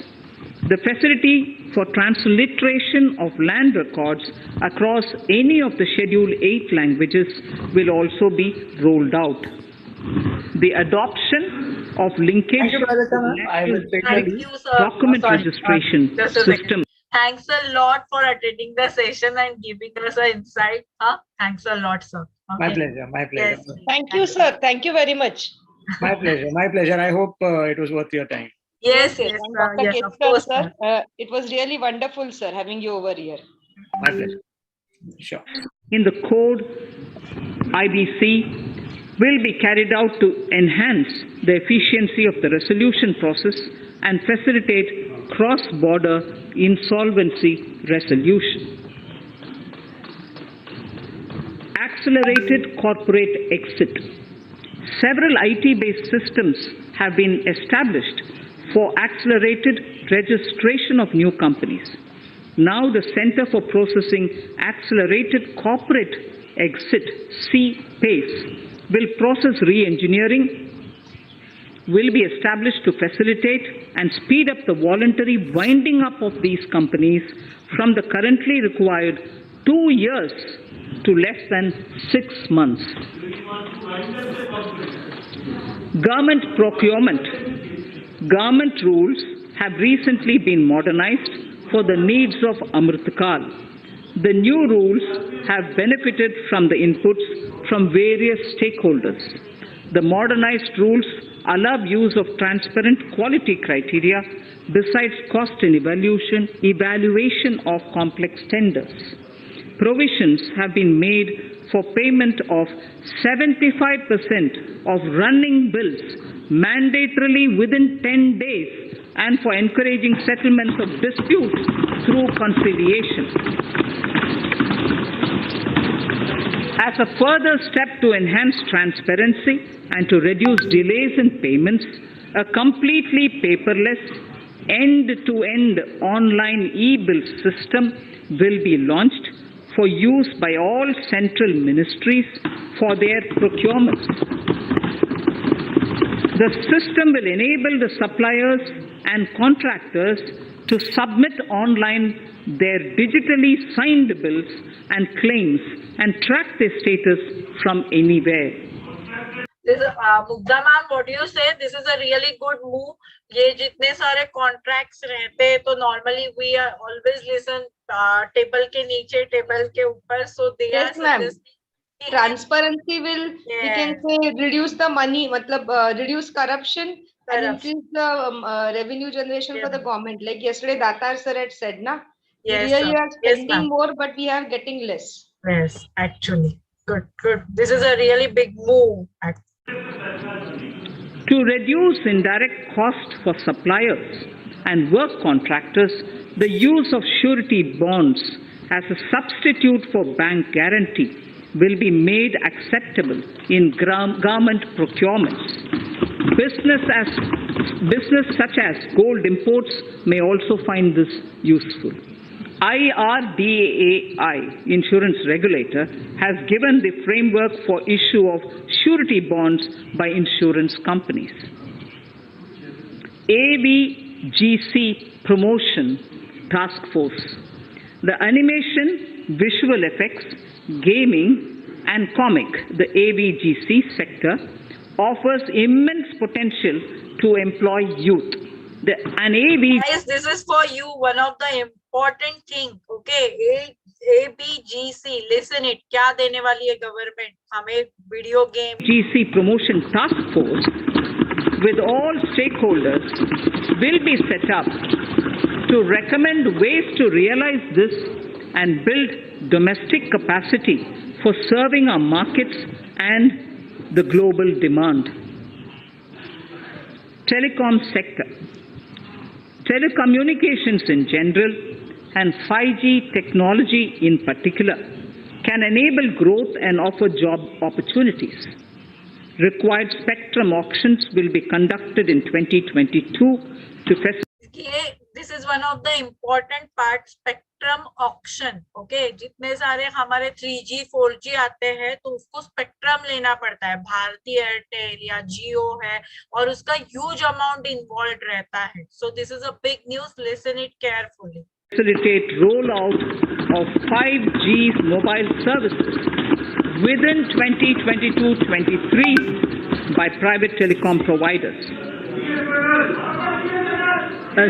The facility for transliteration of land records across any of the Schedule 8 languages will also be rolled out. The adoption of linkage document registration system. Thanks a lot for attending the session and giving us an insight. Thanks a lot, sir. My pleasure. My pleasure. Yes. Thank you, sir. Thank you very much. My pleasure. My pleasure. I hope it was worth your time. Yes, And yes, Dr. yes, of Ketkar, course. sir, it was really wonderful, sir, having you over here. My pleasure. Sure. In the code, IBC will be carried out to enhance the efficiency of the resolution process and facilitate cross-border insolvency resolution. Accelerated corporate exit. Several IT-based systems have been established for accelerated registration of new companies. Now the Center for Processing Accelerated Corporate Exit, CPACE, will process re-engineering, will be established to facilitate and speed up the voluntary winding up of these companies from the currently required 2 years to less than 6 months. Government procurement. Government rules have recently been modernized for the needs of Amritkal. The new rules have benefited from the inputs from various stakeholders. The modernized rules allow use of transparent quality criteria besides cost and evaluation of complex tenders. Provisions have been made for payment of 75% of running bills mandatorily within 10 days and for encouraging settlements of disputes through conciliation. As a further step to enhance transparency and to reduce delays in payments, a completely paperless, end-to-end online e-bill system will be launched for use by all central ministries for their procurement. The system will enable the suppliers and contractors to submit online their digitally signed bills and claims and track their status from anywhere. This Mugdha ma'am, what do you say? This is a really good move. ये जितने सारे contracts रहते हैं तो normally we are always listen table के नीचे table के ऊपर, so they Yes, are ma'am. suggesting Transparency will, we can say, reduce the money, reduce corruption and increase the revenue generation for the government. Like yesterday, Datar sir had said, na, we Yes, really sir. are Yes, spending ma'am. more, but we are getting less. Yes, actually. Good, good. This is a really big move. To reduce indirect cost for suppliers and work contractors, the use of surety bonds as a substitute for bank guarantee will be made acceptable in government procurements. Business such as gold imports may also find this useful. IRDAI, insurance regulator, has given the framework for issue of surety bonds by insurance companies. ABGC Promotion Task Force. The animation, visual effects, gaming and comic, the ABGC sector, offers immense potential to employ youth. Guys, this is for you, one of the important thing, okay? ABGC, listen it, क्या देने वाली है government? हमें video game. GC Promotion Task Force with all stakeholders will be set up to recommend ways to realize this and build domestic capacity for serving our markets and the global demand. Telecom sector. Telecommunications in general and 5G technology in particular can enable growth and offer job opportunities. Required spectrum auctions will be conducted in 2022 to facilitate. This is one of the important parts, spectrum auction. Okay, जितने सारे हमारे 3G 4G आते हैं तो उसको spectrum लेना पड़ता है, भारती एयरटेल या जियो है, और उसका ह्यूज अमाउंट इन्वॉल्व रहता है. So this is a big news, listen it carefully. Facilitate rollout of 5G mobile services within 2022-23 by private telecom providers. A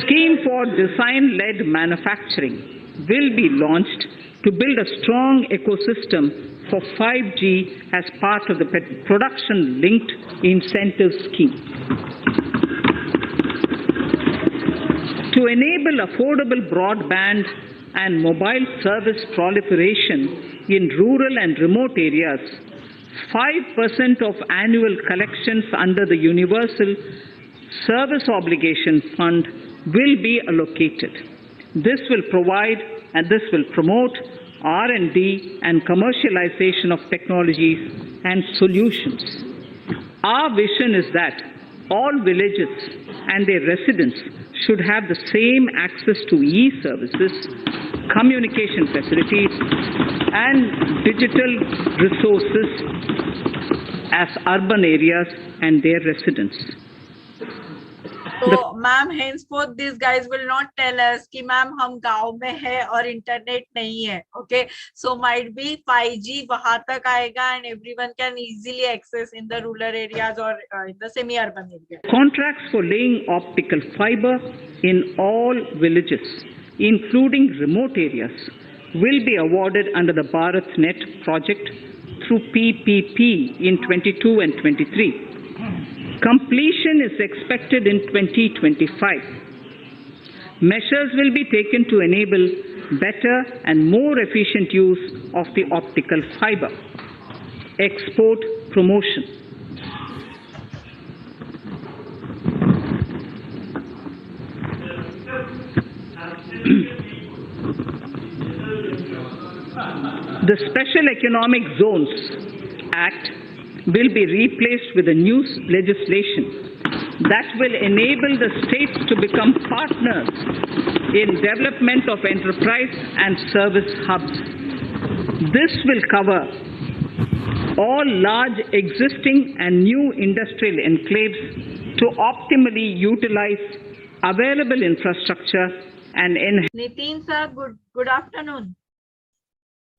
scheme for design-led manufacturing will be launched to build a strong ecosystem for 5G as part of the production-linked incentive scheme. To enable affordable broadband and mobile service proliferation in rural and remote areas, 5% of annual collections under the Universal Service Obligation Fund will be allocated. This will provide and this will promote R&D and commercialization of technologies and solutions. Our vision is that all villages and their residents should have the same access to e-services, communication facilities, and digital resources as urban areas and their residents. So, ma'am, henceforth, these guys will not tell us कि ma'am हम गांव में है और internet नहीं है. Okay, so might be 5G वहां तक आएगा and everyone can easily access in the rural areas or in the semi-urban areas. Contracts for laying optical fiber in all villages, including remote areas, will be awarded under the BharatNet project through PPP in 22 and 23. Completion is expected in 2025. Measures will be taken to enable better and more efficient use of the optical fiber. Export promotion. The Special Economic Zones Act will be replaced with a new legislation that will enable the states to become partners in development of enterprise and service hubs. This will cover all large existing and new industrial enclaves to optimally utilize available infrastructure and enhance. Nitin sir, good afternoon.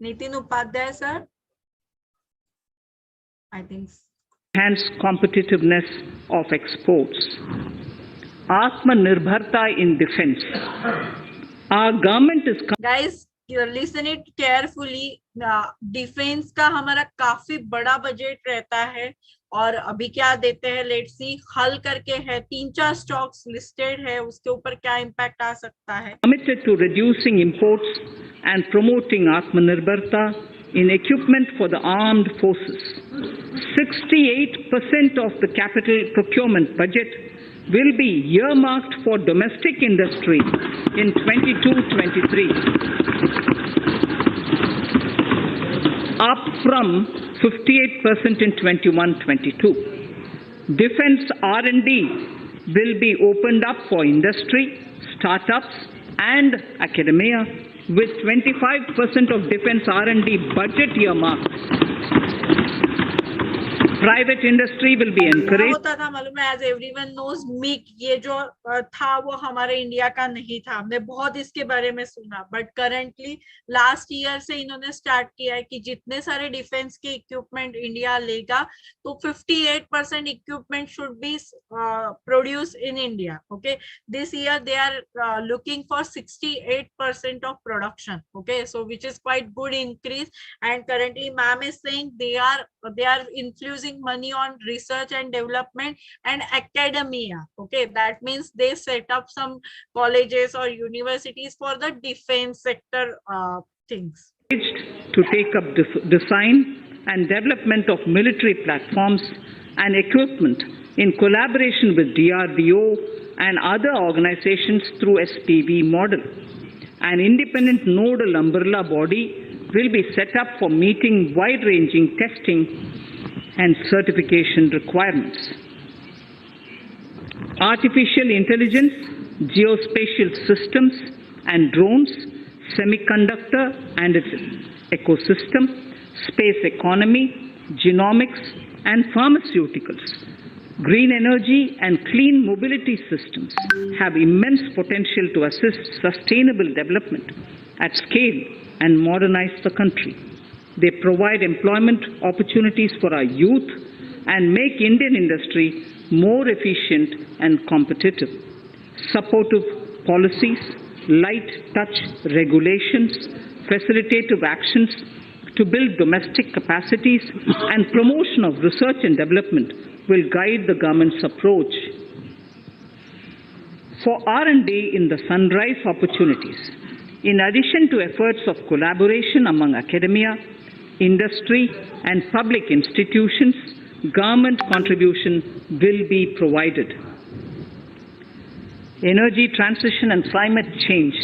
Nitin Upadhyay sir. I think. Enhance competitiveness of exports. Atmanirbharta in defense. Our government is. Guys, listen it carefully. Defense का हमारा काफी बड़ा budget रहता है और अभी क्या देते हैं लेट्स सी. हल करके है 3-4 स्टॉक्स लिस्टेड है, उसके ऊपर क्या इम्पैक्ट आ सकता है. Committed to reducing imports and promoting Atmanirbharta in equipment for the armed forces. 68% of the capital procurement budget will be earmarked for domestic industry in 22-23, up from 58% in 21-22. Defense R&D will be opened up for industry, startups, and academia, with 25% of defense R&D budget earmarked. Private industry will be encouraged. होता था मालूम है, as everyone knows, MIG ये जो था वो हमारे India का नहीं था. हमने बहुत इसके बारे में सुना, बट करंटली लास्ट ईयर से इन्होंने स्टार्ट किया है कि जितने सारे डिफेंस के इक्विपमेंट इंडिया लेगा तो 58% equipment should be produce in India. Okay, this year they are looking for 68% of production. Okay, so which is quite good increase, and currently ma'am is saying they are infusing money on research and development and academia. Okay, that means they set up some colleges or universities for the defense sector things. To take up design and development of military platforms and equipment in collaboration with DRDO and other organizations through SPV model. An independent nodal umbrella body will be set up for meeting wide-ranging testing and certification requirements. Artificial intelligence, geospatial systems and drones, semiconductor and its ecosystem, space economy, genomics and pharmaceuticals, green energy and clean mobility systems have immense potential to assist sustainable development at scale and modernize the country. They provide employment opportunities for our youth and make Indian industry more efficient and competitive. Supportive policies, light touch regulations, facilitative actions to build domestic capacities and promotion of research and development will guide the government's approach. For R&D in the sunrise opportunities, in addition to efforts of collaboration among academia, industry and public institutions, government contribution will be provided. Energy transition and climate change.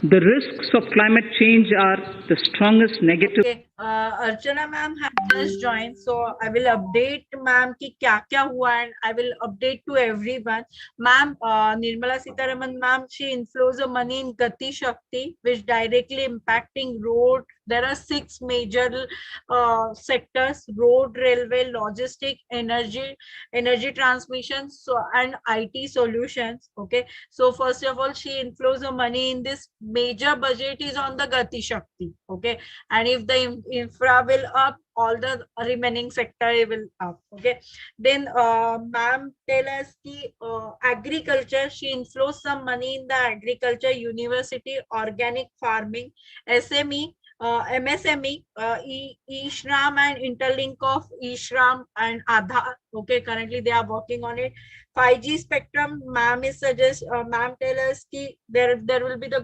The risks of climate change are the strongest negative. Okay, Archana ma'am have just joined, so I will update ma'am ki kya hua, and I will update to everyone. Ma'am, Nirmala Sitharaman ma'am, she inflows the money in Gati Shakti, which directly impacting road. There are 6 major sectors: road, railway, logistic, energy transmission, so and IT solutions. Okay, so first of all, she inflows the money in this major budget is on the Gati Shakti. Okay, and if the infra will up, all the remaining sector will up. Okay, then ma'am tell us ki agriculture, she inflows some money in the agriculture university, organic farming, SME, MSME, E-Shram and interlink of E-Shram and Aadhaar. Okay, currently they are working on it. 5G spectrum, ma'am is ma'am tell us ki there will be the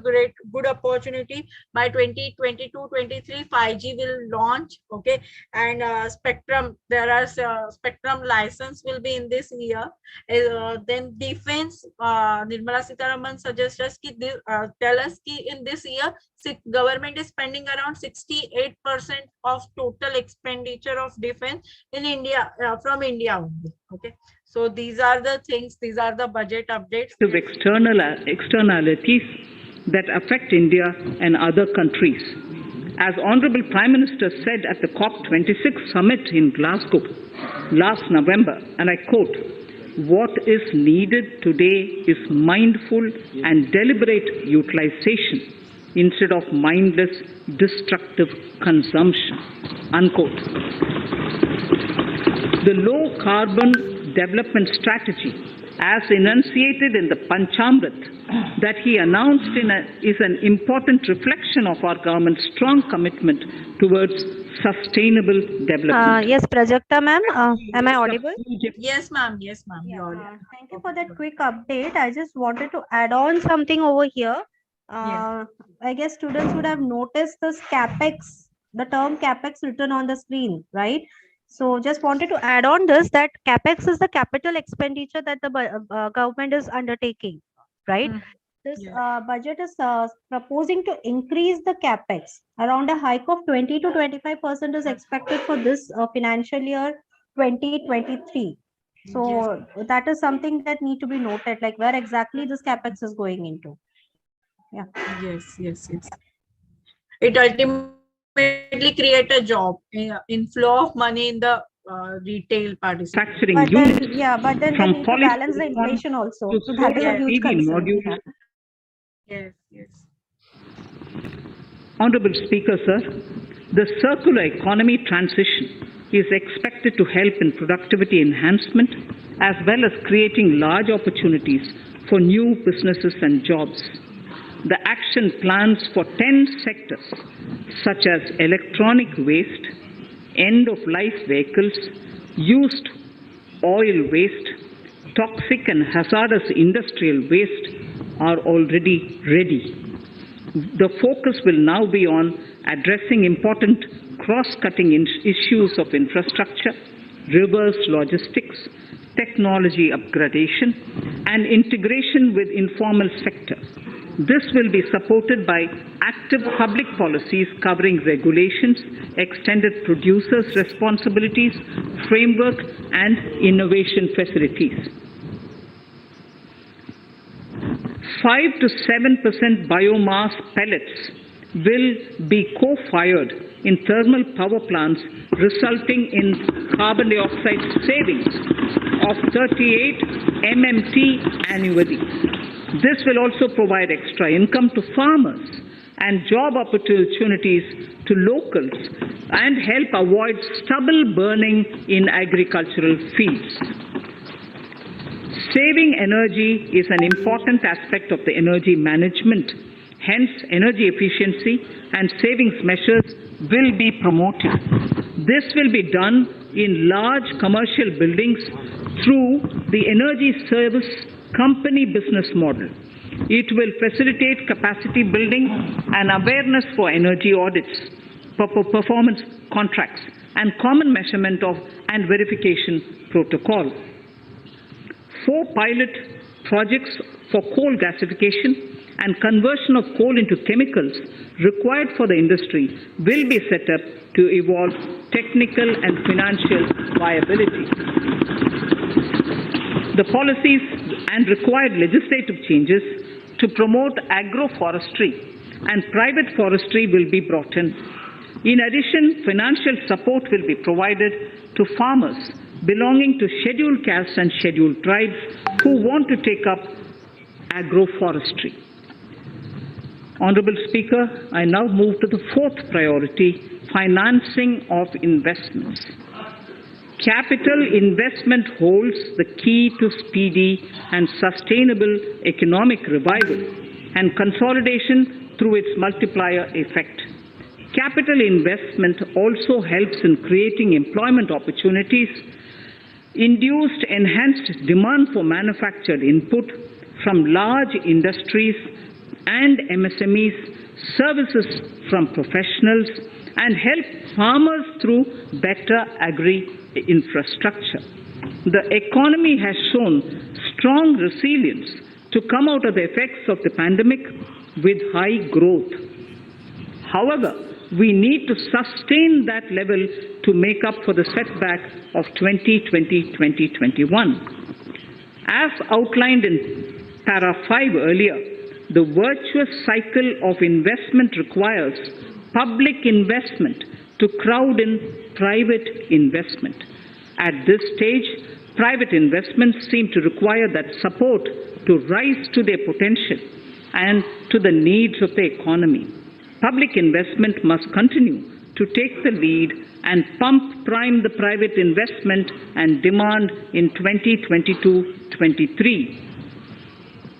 good opportunity by 2022-23 5G will launch. Okay, and spectrum, there are spectrum license will be in this year. Then defense, Nirmala Sitharaman suggests us ki tell us ki in this year government is spending around 68% of total expenditure of defense in India, from India only. Okay, so these are the things, these are the budget updates. Externalities that affect India and other countries. As Honorable Prime Minister said at the COP26 summit in Glasgow last November, and I quote, "What is needed today is mindful and deliberate utilization instead of mindless, destructive consumption," unquote. The low carbon development strategy, as enunciated in the Panchamrit that he announced is an important reflection of our government's strong commitment towards sustainable development. Yes, Prajakta ma'am, am I audible? Yes, ma'am. Yes, ma'am. Thank you for that quick update. I just wanted to add on something over here. I guess students would have noticed this capex, the term capex written on the screen, right? So just wanted to add on this, that capex is the capital expenditure that the government is undertaking, right? This budget is proposing to increase the capex. Around a hike of 20 to 25% is expected for this financial year 2023. So that is something that need to be noted, like where exactly this capex is going into. Yeah. Yes. It ultimately create a job, inflow of money in the retail participants. Manufacturing But then, units yeah, but then they from need to balance the polysilicon inflation also. to So that is a solar huge PV concern. modules. Yeah. Yes. Honorable Speaker, sir, the circular economy transition is expected to help in productivity enhancement as well as creating large opportunities for new businesses and jobs. The action plans for 10 sectors such as electronic waste, end-of-life vehicles, used oil waste, toxic and hazardous industrial waste are already ready. The focus will now be on addressing important cross-cutting issues of infrastructure, reverse logistics, technology upgradation, and integration with informal sector. This will be supported by active public policies covering regulations, extended producers' responsibilities, framework, and innovation facilities. 5 to 7% biomass pellets will be co-fired in thermal power plants, resulting in carbon dioxide savings of 38 MMT annually. This will also provide extra income to farmers and job opportunities to locals and help avoid stubble burning in agricultural fields. Saving energy is an important aspect of the energy management. Hence, energy efficiency and savings measures will be promoted. This will be done in large commercial buildings through the energy service company business model. It will facilitate capacity building and awareness for energy audits, performance contracts, and common measurement of and verification protocol. 4 pilot projects for coal gasification and conversion of coal into chemicals required for the industry will be set up to evolve technical and financial viability. The policies and required legislative changes to promote agroforestry and private forestry will be brought in. In addition, financial support will be provided to farmers belonging to scheduled castes and scheduled tribes who want to take up agroforestry. Honorable Speaker, I now move to the 4th priority, financing of investments. Capital investment holds the key to speedy and sustainable economic revival and consolidation through its multiplier effect. Capital investment also helps in creating employment opportunities, induced enhanced demand for manufactured input from large industries and MSMEs, services from professionals, and help farmers through better agri-infrastructure. The economy has shown strong resilience to come out of the effects of the pandemic with high growth. However, we need to sustain that level to make up for the setback of 2020-2021. As outlined in para 5 earlier, the virtuous cycle of investment requires public investment to crowd in private investment. At this stage, private investments seem to require that support to rise to their potential and to the needs of the economy. Public investment must continue to take the lead and prime the private investment and demand in 2022-23.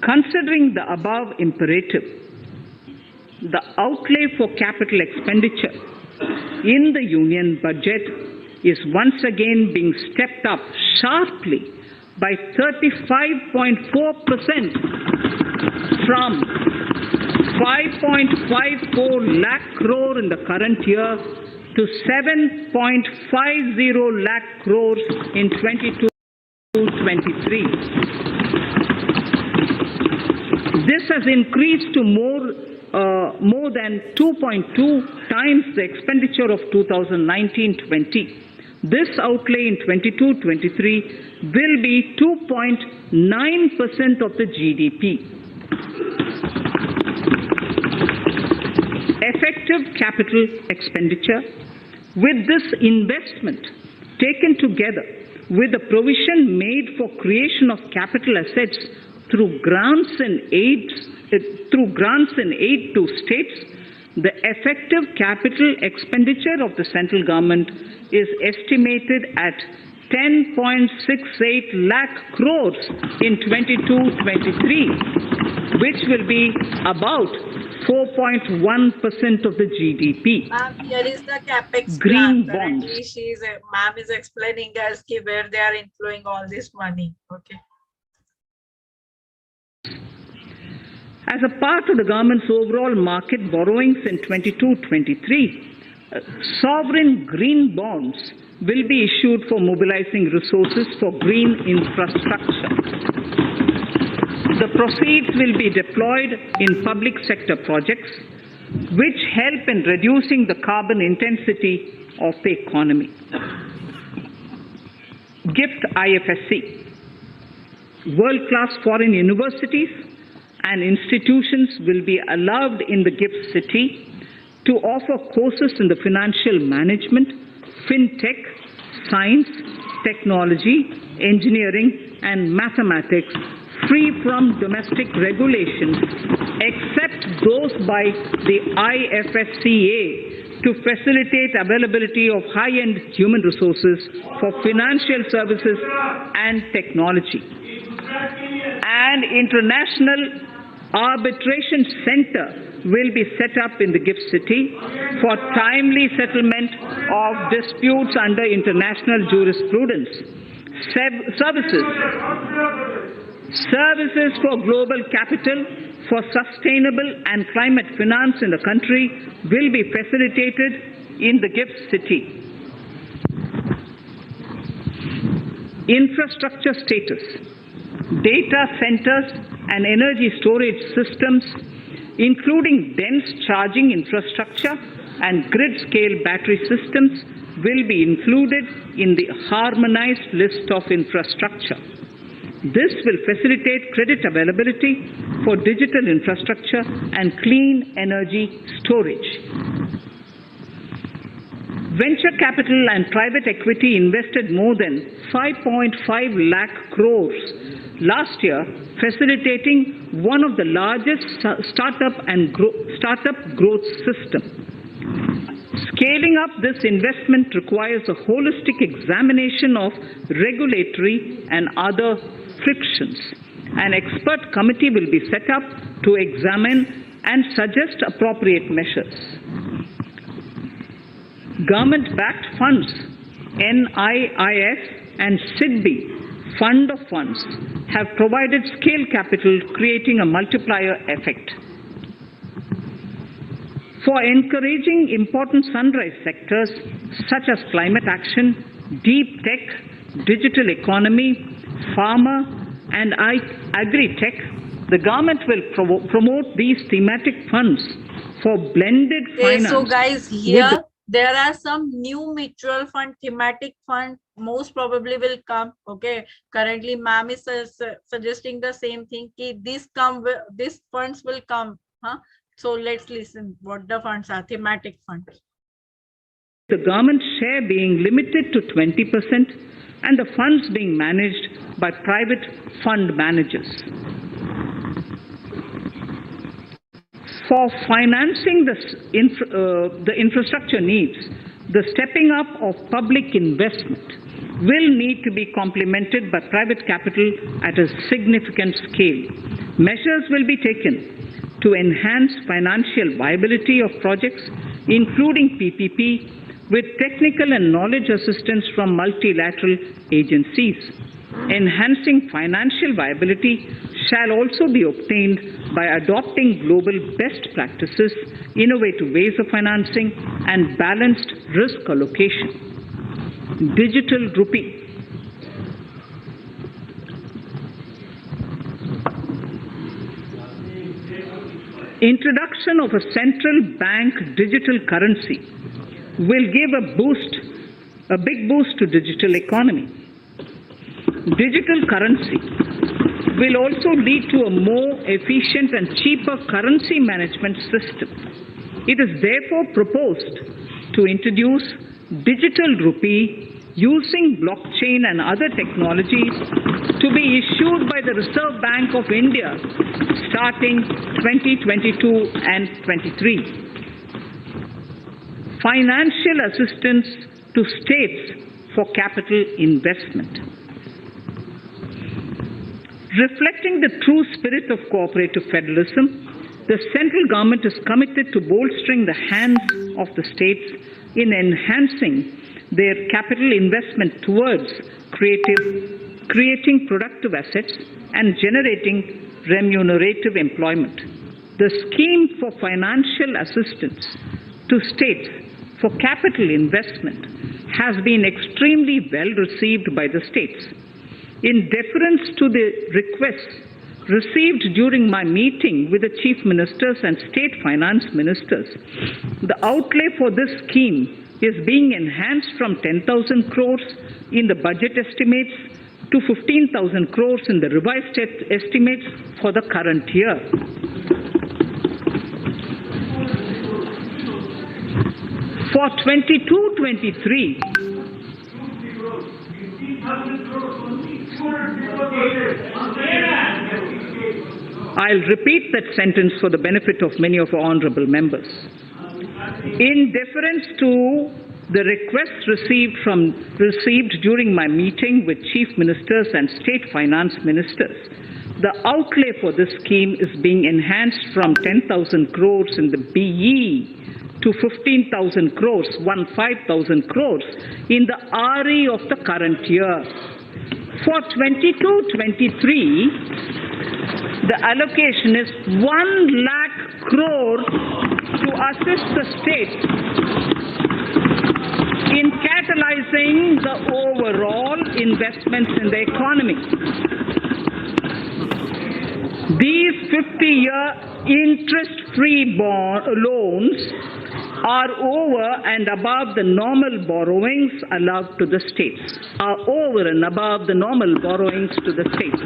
Considering the above imperative, the outlay for capital expenditure in the union budget is once again being stepped up sharply by 35.4% from 5.54 lakh crore in the current year to 7.50 lakh crores in 22-23. This has increased to more than 2.2 times the expenditure of 2019-20, This outlay in 22-23 will be 2.9% of the GDP. Effective capital expenditure. With this investment taken together with the provision made for creation of capital assets through grants and aid to states, the effective capital expenditure of the central government is estimated at 10.68 lakh crores in 22-23, which will be about 4.1% of the GDP. Ma'am, here is the capex Green plan. bonds. Currently, ma'am is explaining us where they are inflowing all this money. Okay. As a part of the government's overall market borrowings in 22-23, sovereign green bonds will be issued for mobilizing resources for green infrastructure. The proceeds will be deployed in public sector projects which help in reducing the carbon intensity of the economy. GIFT IFSC. World-class foreign universities and institutions will be allowed in the GIFT city to offer courses in the financial management, fintech, science, technology, engineering, and mathematics free from domestic regulations, except those by the IFSCA to facilitate availability of high-end human resources for financial services and technology. An international arbitration center will be set up in the GIFT city for timely settlement of disputes under international jurisprudence. Services for global capital for sustainable and climate finance in the country will be facilitated in the GIFT city. Infrastructure status. Data centers and energy storage systems, including dense charging infrastructure and grid-scale battery systems, will be included in the harmonized list of infrastructure. This will facilitate credit availability for digital infrastructure and clean energy storage. Venture capital and private equity invested more than 5.5 lakh crores last year, facilitating one of the largest startup growth system. Scaling up this investment requires a holistic examination of regulatory and other frictions. An expert committee will be set up to examine and suggest appropriate measures. Government-backed funds, NIIF and SIDBI, Fund of Funds, have provided scale capital, creating a multiplier effect. For encouraging important sunrise sectors such as climate action, deep tech, digital economy, pharma, and agri-tech, the government will promote these thematic funds for blended finance. So guys, here there are some new mutual fund, thematic fund, most probably will come. Okay, currently ma'am is suggesting the same thing. These funds will come. Huh? So let's listen what the funds are, thematic funds. The government share being limited to 20% and the funds being managed by private fund managers. For financing the infrastructure needs, the stepping up of public investment will need to be complemented by private capital at a significant scale. Measures will be taken to enhance financial viability of projects, including PPP, with technical and knowledge assistance from multilateral agencies. Enhancing financial viability shall also be obtained by adopting global best practices, innovative ways of financing, and balanced risk allocation. Digital rupee. Introduction of a central bank digital currency will give a boost a big boost to digital economy. Digital currency will also lead to a more efficient and cheaper currency management system. It is therefore proposed to introduce digital rupee using blockchain and other technologies to be issued by the Reserve Bank of India starting 2022 and 23. Financial assistance to states for capital investment. Reflecting the true spirit of cooperative federalism, the central government is committed to bolstering the hands of the states in enhancing their capital investment towards creating productive assets and generating remunerative employment. The scheme for financial assistance to states for capital investment has been extremely well received by the states. In deference to the requests received during my meeting with the chief ministers and state finance ministers, the outlay for this scheme is being enhanced from 10,000 crores in the budget estimates to 15,000 crores in the revised estimates for the current year. For 22-23, I'll repeat that sentence for the benefit of many of our honorable members. In deference to the requests received during my meeting with chief ministers and state finance ministers, the outlay for this scheme is being enhanced from 10,000 crores in the BE to 15,000 crores, 15,000 crores in the RE of the current year. For 22-23, the allocation is 1 lakh crore to assist the states in catalyzing the overall investments in the economy. These 50-year interest-free loans are over and above the normal borrowings allowed to the states, are over and above the normal borrowings to the states.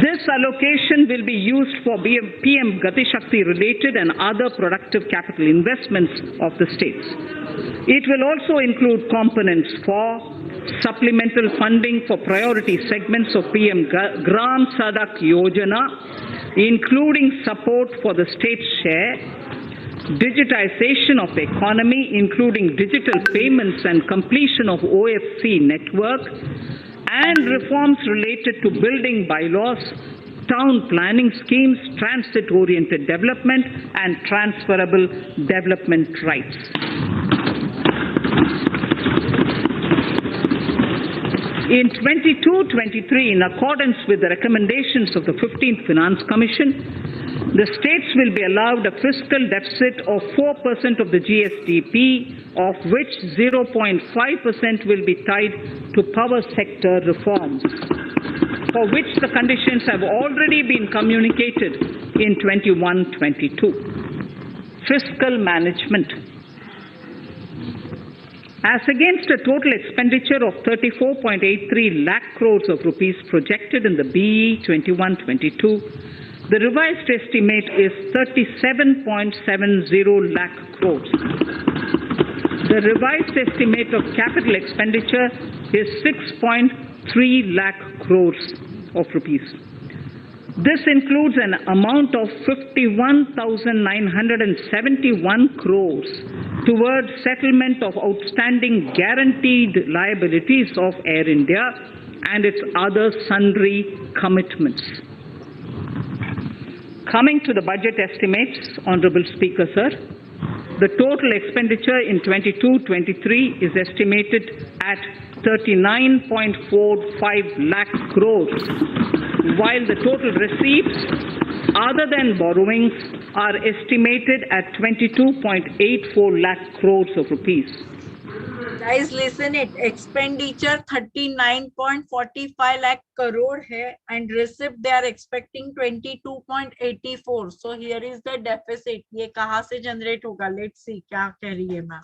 This allocation will be used for PM Gati Shakti related and other productive capital investments of the states. It will also include components for supplemental funding for priority segments of PM Gram Sadak Yojana, including support for the state's share, digitization of the economy, including digital payments and completion of OFC network, and reforms related to building bylaws, town planning schemes, transit-oriented development, and transferable development rights. In 22-23, in accordance with the recommendations of the 15th Finance Commission, the states will be allowed a fiscal deficit of 4% of the GSDP, of which 0.5% will be tied to power sector reforms, for which the conditions have already been communicated in 21-22. Fiscal management. As against a total expenditure of 34.83 lakh crores of rupees projected in the BE 21-22, the revised estimate is 37.70 lakh crores. The revised estimate of capital expenditure is 6.3 lakh crores of rupees. This includes an amount of 51,971 crores towards settlement of outstanding guaranteed liabilities of Air India and its other sundry commitments. Coming to the budget estimates, Honorable Speaker, sir, the total expenditure in 22-23 is estimated at 39.45 lakh crores, while the total receipts other than borrowings are estimated at 22.84 lakh crores of rupees. Guys, listen it. Expenditure 39.45 lakh crore hai and receipt they are expecting 22.84. So here is the deficit. ये कहाँ से generate होगा? Let's see क्या कह रही है ma'am.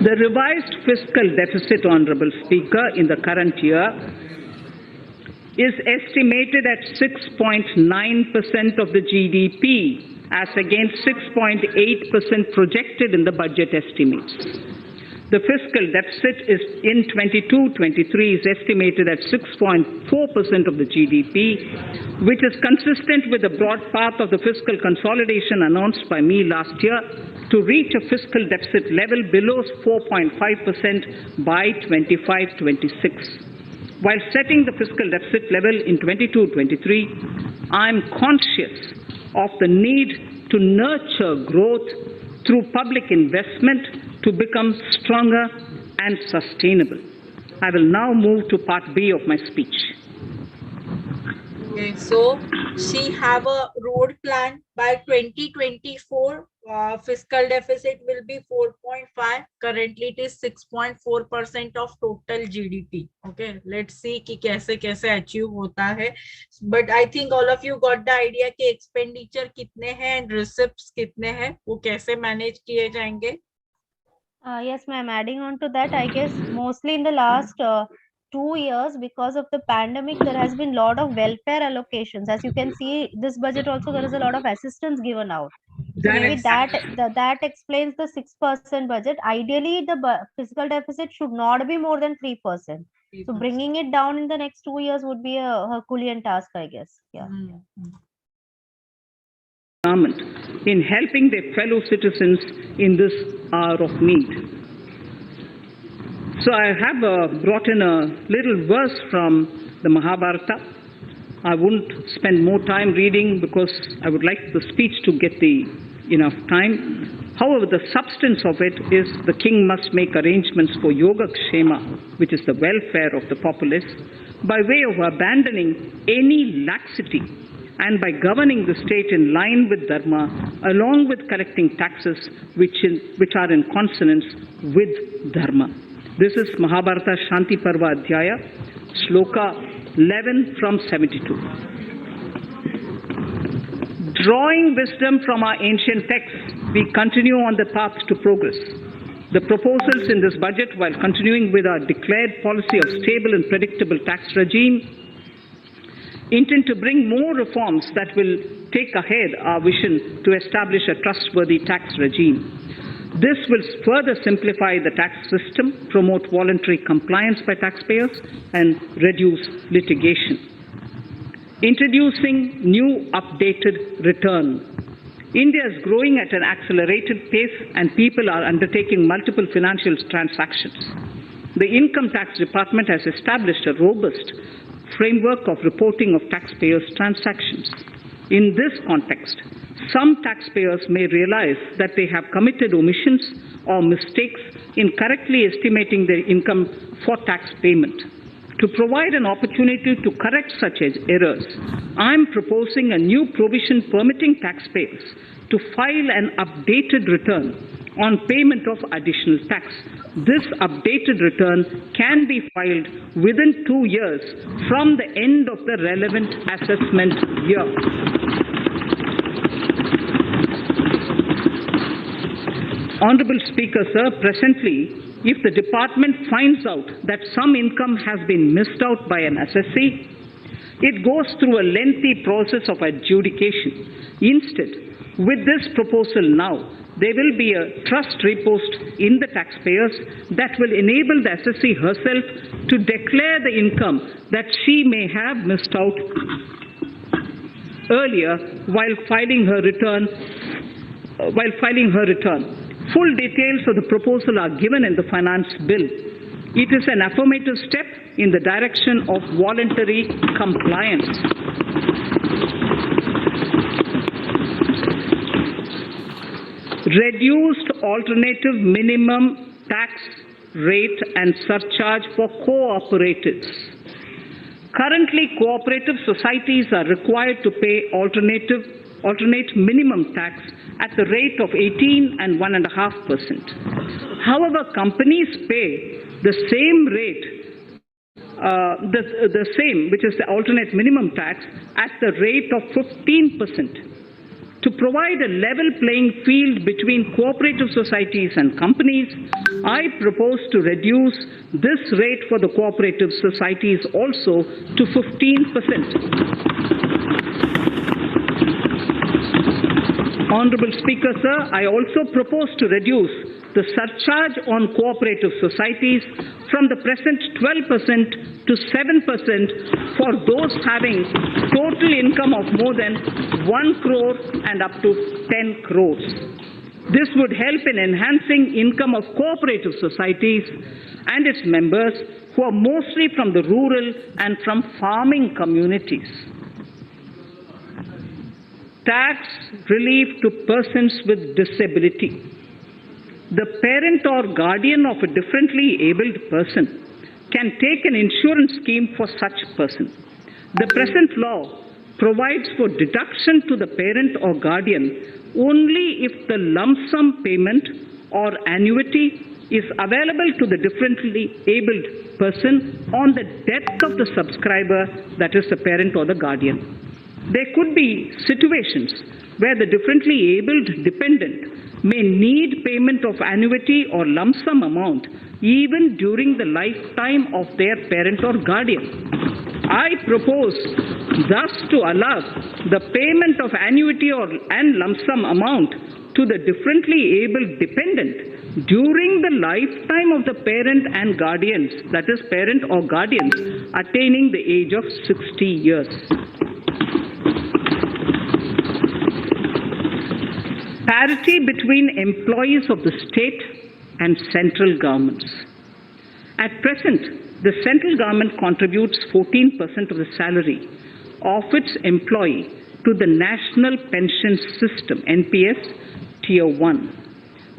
The revised fiscal deficit, Honorable Speaker, in the current year is estimated at 6.9% of the GDP as against 6.8% projected in the budget estimates. The fiscal deficit is in 22-23 is estimated at 6.4% of the GDP, which is consistent with the broad path of the fiscal consolidation announced by me last year to reach a fiscal deficit level below 4.5% by 25-26. While setting the fiscal deficit level in 22-23, I am conscious of the need to nurture growth through public investment to become stronger and sustainable. I will now move to part B of my speech. Okay, so she have a road plan by 2024. Fiscal deficit will be 4.5. Currently, it is 6.4% of total GDP. Okay, let's see कि कैसे कैसे achieve होता है. But I think all of you got the idea कि expenditure कितने हैं and receipts कितने हैं, वो कैसे manage किए जाएंगे. Yes, ma'am. Adding on to that, I guess mostly in the last 2 years, because of the pandemic, there has been a lot of welfare allocations. As you can see, this budget also there is a lot of assistance given out. So maybe that explains the 6% budget. Ideally, the fiscal deficit should not be more than 3%. So bringing it down in the next 2 years would be a Herculean task, I guess. Yeah. Government in helping their fellow citizens in this hour of need. So I have brought in a little verse from the Mahabharata. I wouldn't spend more time reading because I would like the speech to get enough time. However, the substance of it is the king must make arrangements for Yoga Kshema, which is the welfare of the populace, by way of abandoning any laxity and by governing the state in line with Dharma, along with collecting taxes which are in consonance with Dharma. This is Mahabharata Shanti Parva Adhyaya, Shloka 11 from 72. Drawing wisdom from our ancient texts, we continue on the path to progress. The proposals in this budget, while continuing with our declared policy of stable and predictable tax regime, intend to bring more reforms that will take ahead our vision to establish a trustworthy tax regime. This will further simplify the tax system, promote voluntary compliance by taxpayers, and reduce litigation. Introducing new updated return. India is growing at an accelerated pace and people are undertaking multiple financial transactions. The Income Tax Department has established a robust framework of reporting of taxpayers' transactions. In this context, some taxpayers may realize that they have committed omissions or mistakes in correctly estimating their income for tax payment. To provide an opportunity to correct such errors, I am proposing a new provision permitting taxpayers to file an updated return on payment of additional tax. This updated return can be filed within 2 years from the end of the relevant assessment year. Honorable Speaker, sir, presently, if the department finds out that some income has been missed out by an assessee, it goes through a lengthy process of adjudication. Instead, with this proposal now, there will be a trust repost in the taxpayers that will enable the assessee herself to declare the income that she may have missed out earlier while filing her return. Full details of the proposal are given in the finance bill. It is an affirmative step in the direction of voluntary compliance. Reduced alternative minimum tax rate and surcharge for cooperatives. Currently, cooperative societies are required to pay alternate minimum tax at the rate of 18 and 1.5%. However, companies pay the same rate, the same, which is the alternate minimum tax, at the rate of 15%. To provide a level playing field between cooperative societies and companies, I propose to reduce this rate for the cooperative societies also to 15%. Honorable Speaker, sir, I also propose to reduce the surcharge on cooperative societies from the present 12% to 7% for those having total income of more than 1 crore and up to 10 crores. This would help in enhancing income of cooperative societies and its members who are mostly from the rural and from farming communities. Tax relief to persons with disability. The parent or guardian of a differently abled person can take an insurance scheme for such person. The present law provides for deduction to the parent or guardian only if the lump sum payment or annuity is available to the differently abled person on the death of the subscriber, that is the parent or the guardian. There could be situations where the differently abled dependent may need payment of annuity or lump sum amount even during the lifetime of their parent or guardian. I propose thus to allow the payment of annuity and lump sum amount to the differently abled dependent during the lifetime of the parent and guardians, that is parent or guardians attaining the age of 60 years. Parity between employees of the state and central governments. At present, the central government contributes 14% of the salary of its employee to the National Pension System, NPS, Tier 1.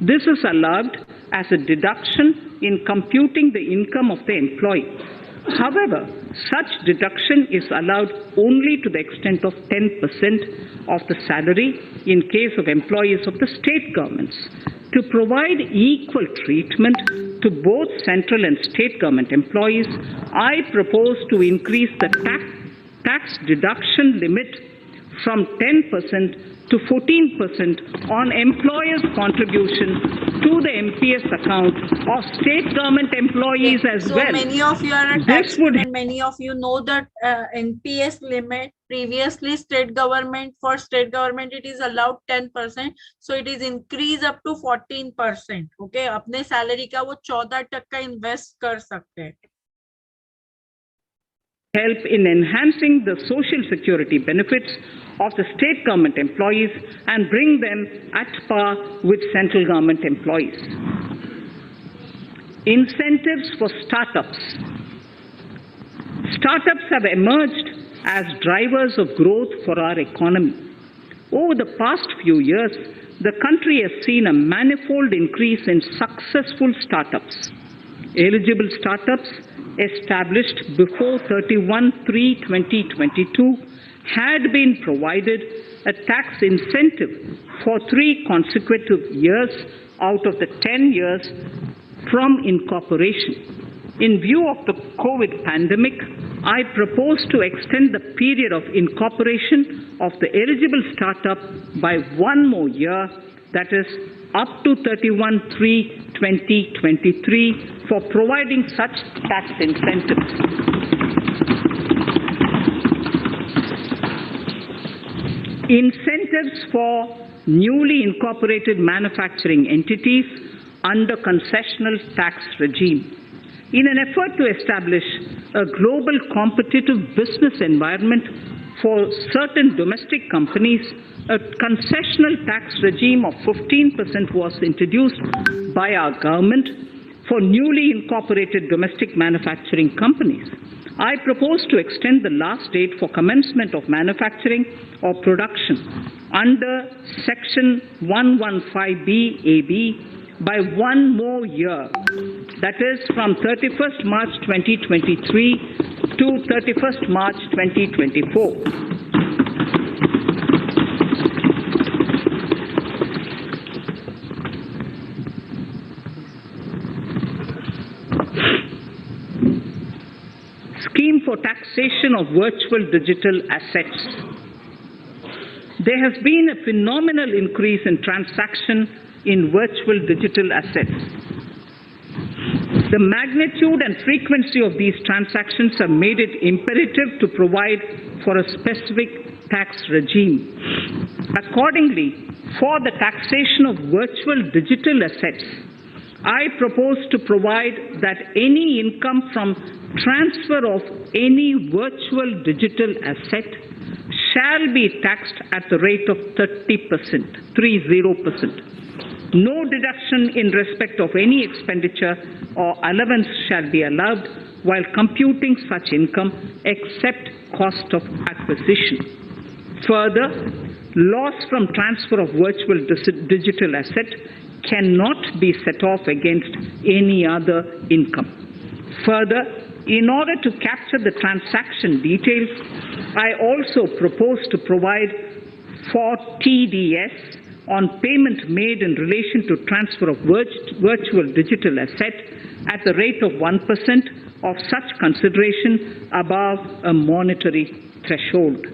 This is allowed as a deduction in computing the income of the employee. However, such deduction is allowed only to the extent of 10% of the salary in case of employees of the state governments. To provide equal treatment to both central and state government employees, I propose to increase the tax deduction limit from 10% to 14% on employers' contribution to the MPS account of state government employees as so well. Many of you are a This tax would and many of you know that NPS limit previously for state government it is allowed 10%, so it is increased up to 14%. Okay, अपने salary का वो 14% invest कर सकते हैं. Help in enhancing the social security benefits of the state government employees and bring them at par with central government employees. Incentives for startups. Startups have emerged as drivers of growth for our economy. Over the past few years, the country has seen a manifold increase in successful startups. Eligible startups established before 31/3/2022 had been provided a tax incentive for 3 consecutive years out of the 10 years from incorporation. In view of the COVID pandemic, I propose to extend the period of incorporation of the eligible startup by 1 more year, that is up to 31/3/2023, for providing such tax incentives. Incentives for newly incorporated manufacturing entities under concessional tax regime. In an effort to establish a global competitive business environment for certain domestic companies, a concessional tax regime of 15% was introduced by our government for newly incorporated domestic manufacturing companies. I propose to extend the last date for commencement of manufacturing or production under Section 115BAB by 1 more year, that is from 31st March 2023 to 31st March 2024. Scheme for taxation of virtual digital assets. There has been a phenomenal increase in transaction in virtual digital assets. The magnitude and frequency of these transactions have made it imperative to provide for a specific tax regime. Accordingly, for the taxation of virtual digital assets, I propose to provide that any income from transfer of any virtual digital asset shall be taxed at the rate of 30%, 30%. No deduction in respect of any expenditure or allowance shall be allowed while computing such income except cost of acquisition. Further, loss from transfer of virtual digital asset cannot be set off against any other income. Further, in order to capture the transaction details, I also propose to provide for TDS on payment made in relation to transfer of virtual digital asset at the rate of 1% of such consideration above a monetary threshold.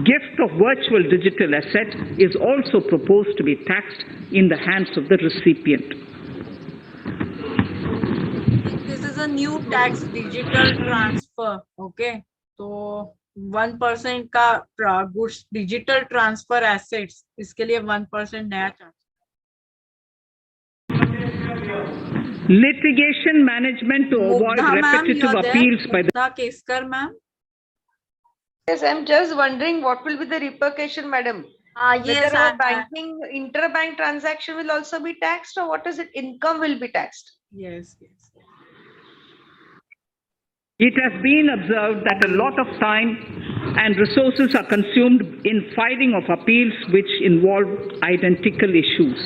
Gift of virtual digital asset is also proposed to be taxed in the hands of the recipient. This is a new tax, digital transfer. Okay, so 1% का goods digital transfer assets, इसके लिए 1% नया charge. Litigation management to avoid repetitive appeals by the Keskar ma'am. Yes, I'm just wondering what will be the repercussion, madam. Yes, Whether our banking interbank transaction will also be taxed, or what is it? Income will be taxed. Yes. It has been observed that a lot of time and resources are consumed in filing of appeals which involve identical issues.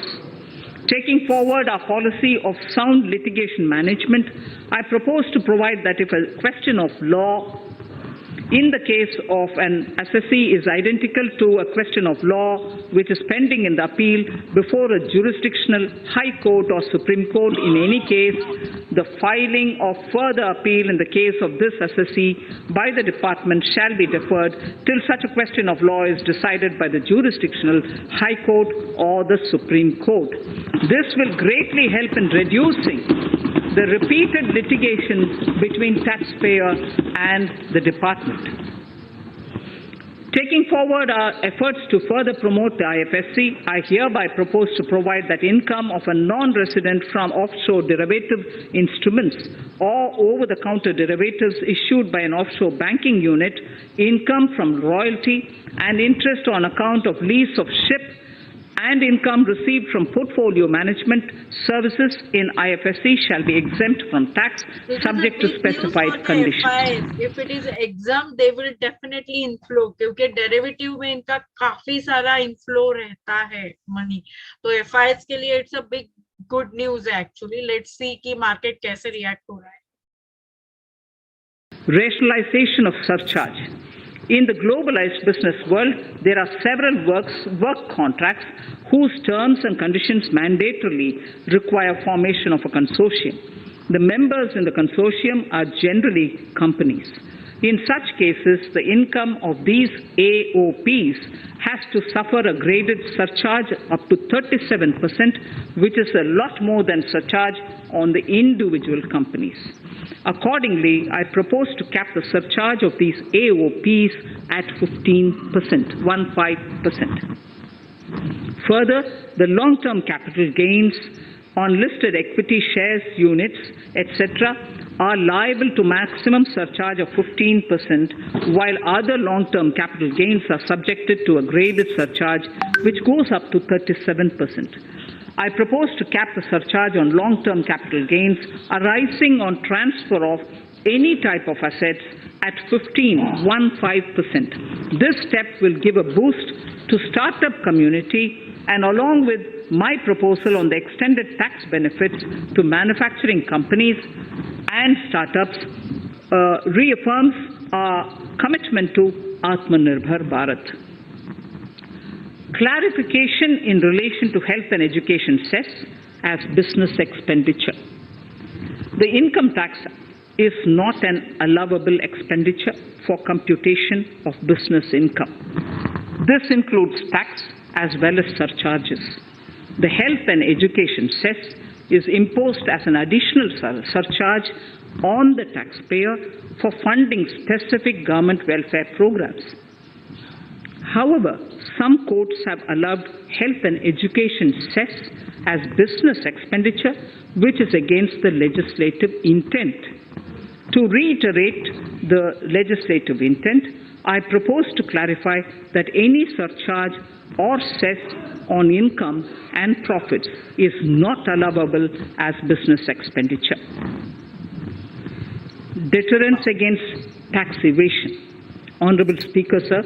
Taking forward our policy of sound litigation management, I propose to provide that if a question of law in the case of an SFC is identical to a question of law which is pending in the appeal before a jurisdictional high court or Supreme Court, in any case, the filing of further appeal in the case of this SFC by the department shall be deferred till such a question of law is decided by the jurisdictional high court or the Supreme Court. This will greatly help in reducing the repeated litigation between taxpayer and the department. Taking forward our efforts to further promote the IFSC, I hereby propose to provide that income of a non-resident from offshore derivative instruments or over-the-counter derivatives issued by an offshore banking unit, income from royalty and interest on account of lease of ship, and income received from portfolio management services in IFSC shall be exempt from tax subject to specified conditions. If it is exempt, they will definitely inflow क्योंकि derivative में इनका काफी सारा inflow रहता है money. तो FIs के लिए it's a big good news actually. Let's see कि market कैसे react हो रहा है. Rationalization of surcharge. In the globalized business world, there are several work contracts whose terms and conditions mandatorily require formation of a consortium. The members in the consortium are generally companies. In such cases, the income of these AOPs has to suffer a graded surcharge up to 37%, which is a lot more than surcharge on the individual companies. Accordingly, I propose to cap the surcharge of these AOPs at 15%, 15%. Further, the long-term capital gains on listed equity shares, units, etc. are liable to maximum surcharge of 15%, while other long-term capital gains are subjected to a graded surcharge which goes up to 37%. I propose to cap the surcharge on long-term capital gains arising on transfer of any type of assets at 15%. This step will give a boost to startup community, and along with my proposal on the extended tax benefits to manufacturing companies and startups, reaffirms our commitment to Atmanirbhar Bharat. Clarification in relation to health and education cess as business expenditure. The income tax is not an allowable expenditure for computation of business income. This includes tax as well as surcharges. The health and education cess is imposed as an additional surcharge on the taxpayer for funding specific government welfare programs. However, some courts have allowed health and education cess as business expenditure, which is against the legislative intent. To reiterate the legislative intent, I propose to clarify that any surcharge or cess on income and profits is not allowable as business expenditure. Deterrence against tax evasion. Honorable Speaker, sir,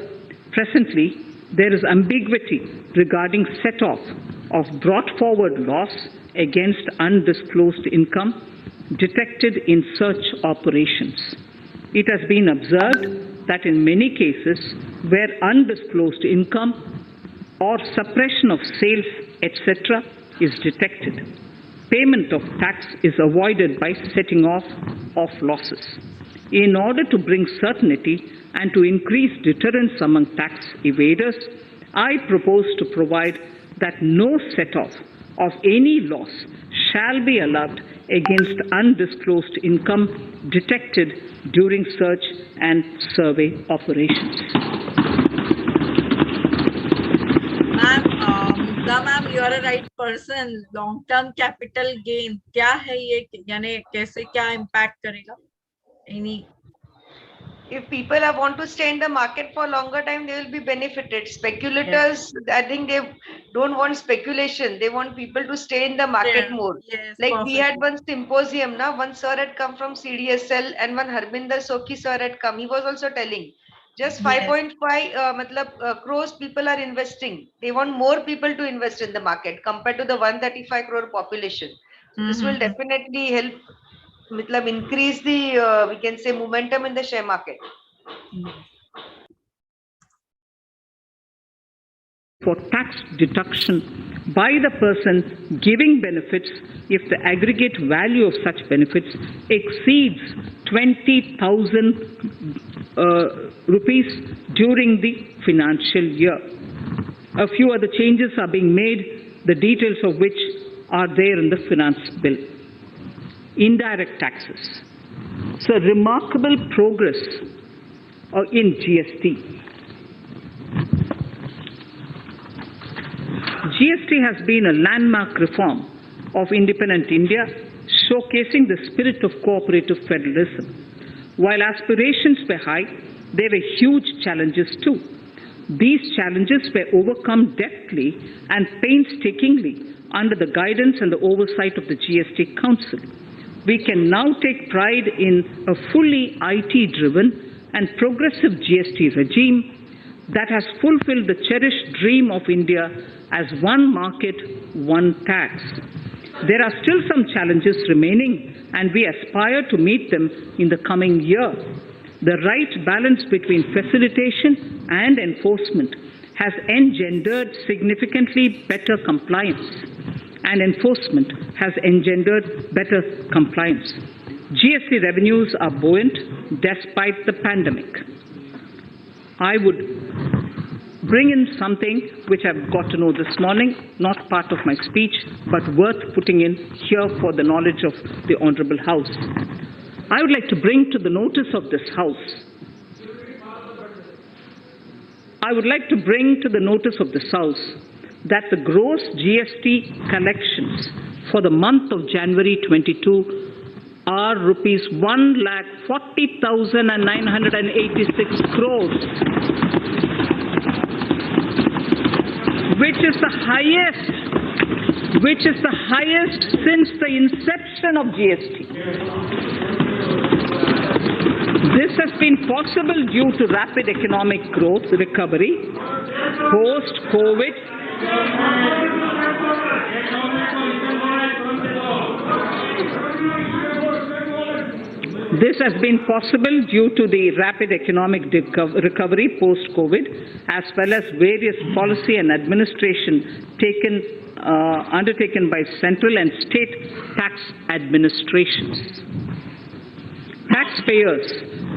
presently there is ambiguity regarding set-off of brought forward loss against undisclosed income detected in search operations. It has been observed that in many cases where undisclosed income or suppression of sales, etc., is detected, payment of tax is avoided by setting off of losses. In order to bring certainty and to increase deterrence among tax evaders, I propose to provide that no set-off of any loss shall be allowed against undisclosed income detected during search and survey operations. Ma'am, you are a right person. Long-term capital gain, क्या है ये? यानी कैसे क्या impact करेगा? Any? If people want to stay in the market for longer time, they will be benefited. Speculators, I think they don't want speculation. They want people to stay in the market more. Yes, Like we had perfectly. one symposium, now one sir had come from CDSL and one Harbinder Sokhi sir had come. He was also telling just 5.5 crores people are investing. They want more people to invest in the market compared to the 135 crore population. So this will definitely help increase the we can say momentum in the share market. For tax deduction by the person giving benefits if the aggregate value of such benefits exceeds 20,000 rupees during the financial year. A few other changes are being made, the details of which are there in the finance bill. Indirect taxes. So remarkable progress in GST. GST has been a landmark reform of independent India, showcasing the spirit of cooperative federalism. While aspirations were high, there were huge challenges too. These challenges were overcome deftly and painstakingly under the guidance and the oversight of the GST Council. We can now take pride in a fully IT-driven and progressive GST regime that has fulfilled the cherished dream of India as one market, one tax. There are still some challenges remaining, and we aspire to meet them in the coming year. The right balance between facilitation and enforcement has engendered significantly better compliance, and enforcement has engendered better compliance. GST revenues are buoyant despite the pandemic. I would bring in something which I've got to know this morning, not part of my speech, but worth putting in here for the knowledge of the Honorable House. I would like to bring to the notice of this House. I would like to bring to the notice of this House that the gross GST collections for the month of January 22 are rupees 1,40,986 crores, which is the highest since the inception of GST. This has been possible due to rapid economic growth recovery post-COVID. This has been possible due to the rapid economic recovery post-COVID, as well as various policy and administration undertaken by central and state tax administrations. Taxpayers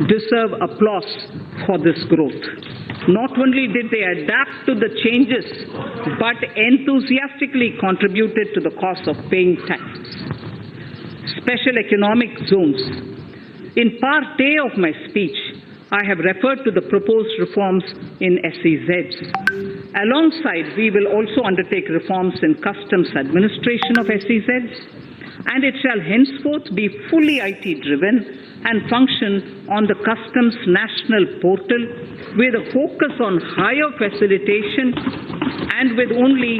deserve applause for this growth. Not only did they adapt to the changes, but enthusiastically contributed to the cost of paying taxes. Special economic zones. In part A of my speech, I have referred to the proposed reforms in SEZs. Alongside, we will also undertake reforms in customs administration of SEZs, and it shall henceforth be fully IT-driven and function on the customs national portal with a focus on higher facilitation and with only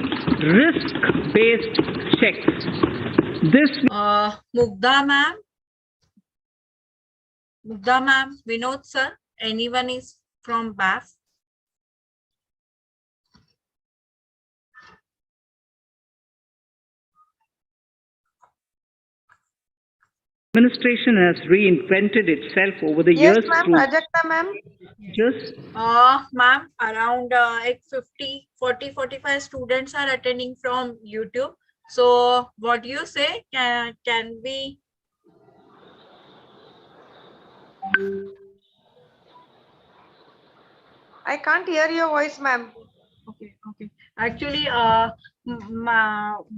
risk-based checks. This Mugdha ma'am, Vinod sir, anyone is from BAF? administration has reinvented itself over the Yes, years. ma'am. Prajakta, ma'am. Just Ma'am, around 45 students are attending from YouTube. So what do you say? Can we? I can't hear your voice, ma'am. Okay. Actually,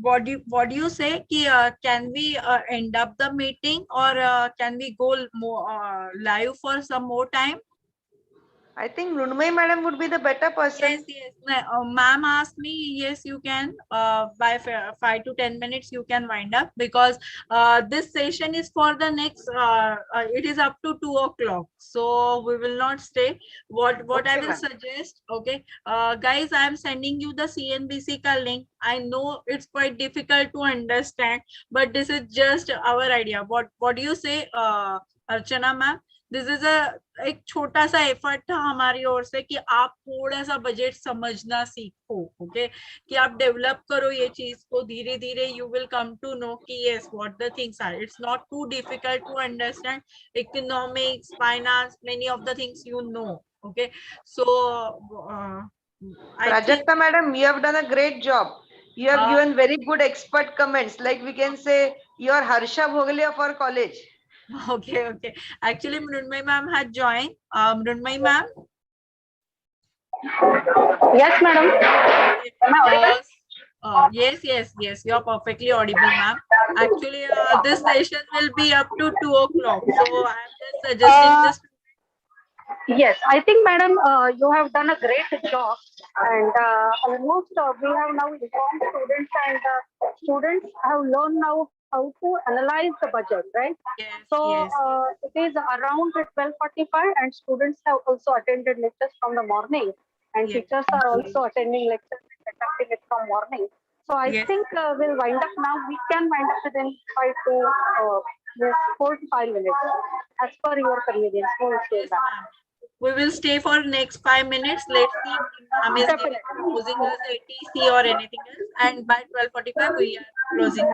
what do you say? Can we end up the meeting, or can we go more live for some more time? I think Mrunmayee madam would be the better person. Yes. Ma'am asked me, yes, you can. By 5 to 10 minutes, you can wind up, because this session is for the next. It is up to 2 o'clock, so we will not stay. What Okay, I will ma'am. suggest, okay, guys, I am sending you the CNBC ka link. I know it's quite difficult to understand, but this is just our idea. What do you say, Archana ma'am? This is एक छोटा सा effort था हमारी ओर से कि आप थोड़ा सा बजट समझना सीखो, ओके, कि आप डेवलप करो ये चीज को धीरे धीरे. You will come to know कि yes what the things are. It's not too difficult to understand. Economics, finance, many of the things you know, okay. So Prajakta madam, you have done a great job. You have given very good expert comments. Like we can say, you are Harsha Bhogle of our college. Okay. Actually, Mrunmayee ma'am had joined. Mrunmayee ma'am. Yes, madam. Yes. You're perfectly audible, ma'am. Actually, this session will be up to 2 o'clock. So I'm just suggesting this. Yes, I think, madam, you have done a great job, and almost we have now informed students, and students have learned now how to analyze the budget, right? Yes. It is around 12:45, and students have also attended lectures from the morning, and Yes. teachers are also attending lectures and conducting it from morning. So I Yes. think we'll wind up now. We can wind up within 4 to 5 minutes, as per your convenience. No issue with Yes, that. ma'am. We will stay for next 5 minutes. Let's see if ma'am is using us ATC or anything else. And by 12:45, we are closing.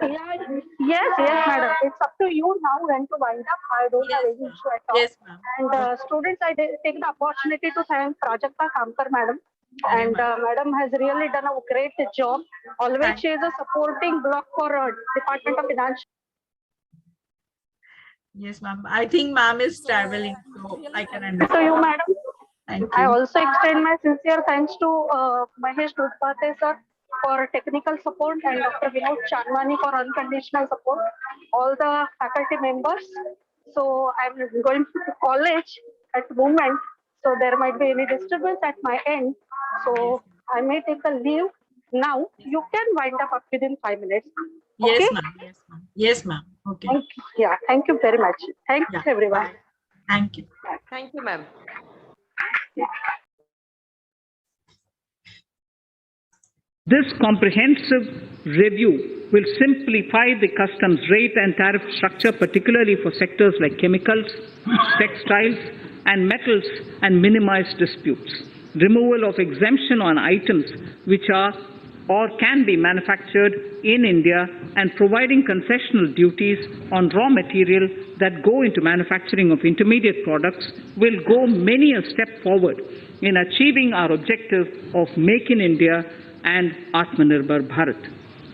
Yes, madam. It's up to you now when to wind up. I don't have any issue at all. Yes, ma'am. And students, I take the opportunity to thank Prajakta Kamkar madam. And madam has really done a great job. Always she is a supporting block for Department of Finance. Yes, ma'am. I think ma'am is traveling, so I can understand. So you, madam. Thank I you. also extend my sincere thanks to Mahesh Dudpate sir for technical support, and Dr. Vinod Chandwani for unconditional support, all the faculty members. So I'm going to college at the moment, so there might be any disturbance at my end. So I may take a leave now. You can wind up within 5 minutes. Yes, Okay? ma'am. Yes, ma'am. Okay. Thank you very much. Thanks, Yeah. everyone. Thank you. Thank you, ma'am. This comprehensive review will simplify the customs rate and tariff structure, particularly for sectors like chemicals, textiles, and metals, and minimize disputes. Removal of exemption on items which are or can be manufactured in India, and providing concessional duties on raw material that go into manufacturing of intermediate products will go many a step forward in achieving our objective of Make in India and Atmanirbhar Bharat.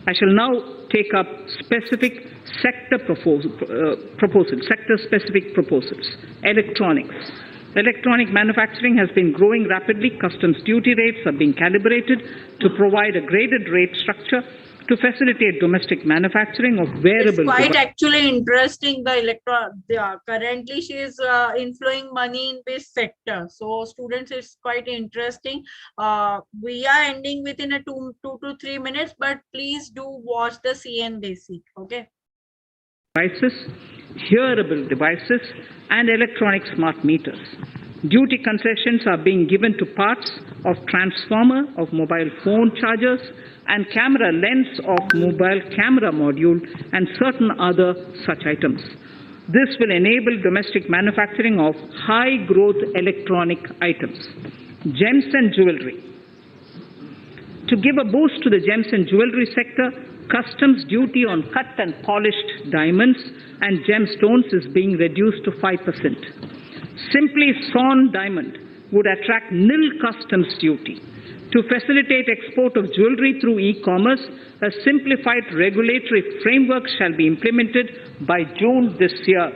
I shall now take up specific sector-specific proposals. Electronics. Electronic manufacturing has been growing rapidly. Customs duty rates are being calibrated to provide a graded rate structure to facilitate domestic manufacturing of wearable It's quite devices. actually interesting. Currently she is inflowing money in this sector. So students, it's quite interesting. We are ending within a 2 to 3 minutes, but please do watch the CN Basic. Okay. Devices, hearable devices, and electronic smart meters. Duty concessions are being given to parts of transformer of mobile phone chargers and camera lens of mobile camera module and certain other such items. This will enable domestic manufacturing of high growth electronic items. Gems and jewelry. To give a boost to the gems and jewelry sector, customs duty on cut and polished diamonds and gemstones is being reduced to 5%. Simply sawn diamond would attract nil customs duty. To facilitate export of jewelry through e-commerce, a simplified regulatory framework shall be implemented by June this year.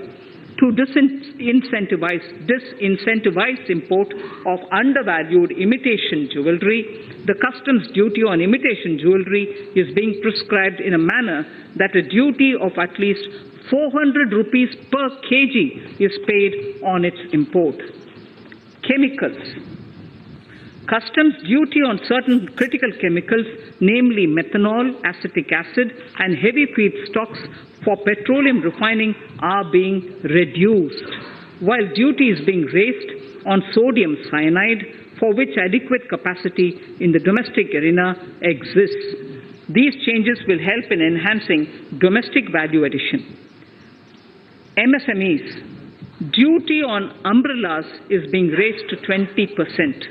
To disincentivize import of undervalued imitation jewelry, the customs duty on imitation jewelry is being prescribed in a manner that a duty of at least 400 rupees per kg is paid on its import. Chemicals. Customs duty on certain critical chemicals, namely methanol, acetic acid, and heavy feedstocks for petroleum refining are being reduced, while duty is being raised on sodium cyanide, for which adequate capacity in the domestic arena exists. These changes will help in enhancing domestic value addition. MSMEs. Duty on umbrellas is being raised to 20%.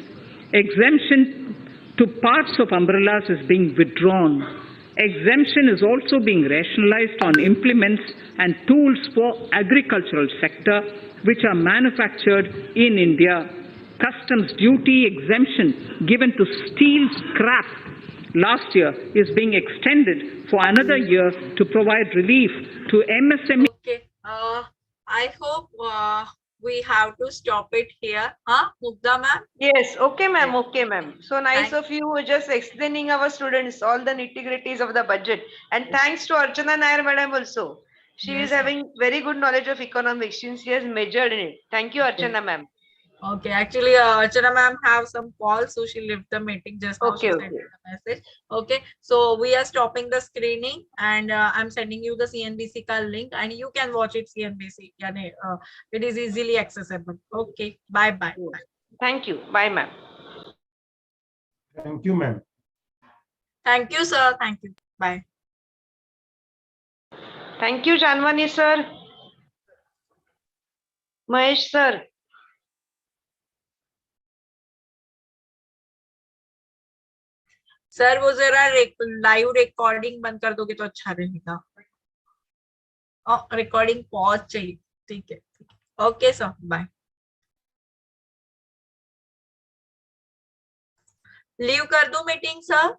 Exemption to parts of umbrellas is being withdrawn. Exemption is also being rationalized on implements and tools for agricultural sector which are manufactured in India. Customs duty exemption given to steel scrap last year is being extended for another year to provide relief to MSME. Okay. I hope we have to stop it here. Huh, Mugdha ma'am? Yes, okay, ma'am. Okay, ma'am. So nice Thank- of you just explaining our students all the nitty-gritties of the budget. And thanks to Archana Nair madam also. She Yes, is having very good knowledge of economics since she has majored in it. Thank you, Archana ma'am. Okay, actually, Archana ma'am have some calls, so she left the meeting just now. She Okay, sent okay. the message. Okay, so we are stopping the screening, and I'm sending you the CNBC ka link, and you can watch it CNBC. It is easily accessible. Okay, bye bye. Thank you. Bye, ma'am. Thank you, ma'am. Thank you, sir. Thank you. Bye. Thank you, Janwani sir. Mahesh sir. Sir वो जरा live recording बंद कर दोगे तो अच्छा रहेगा. Recording pause चाहिए. ठीक है. Okay sir, bye. लीव कर दूं मीटिंग सर?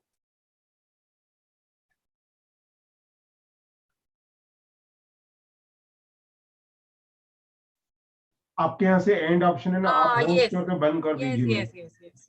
आपके यहाँ से एंड ऑप्शन है ना, आप होस्ट yes. करके बंद कर Yes, दीजिए. yes, yes, yes.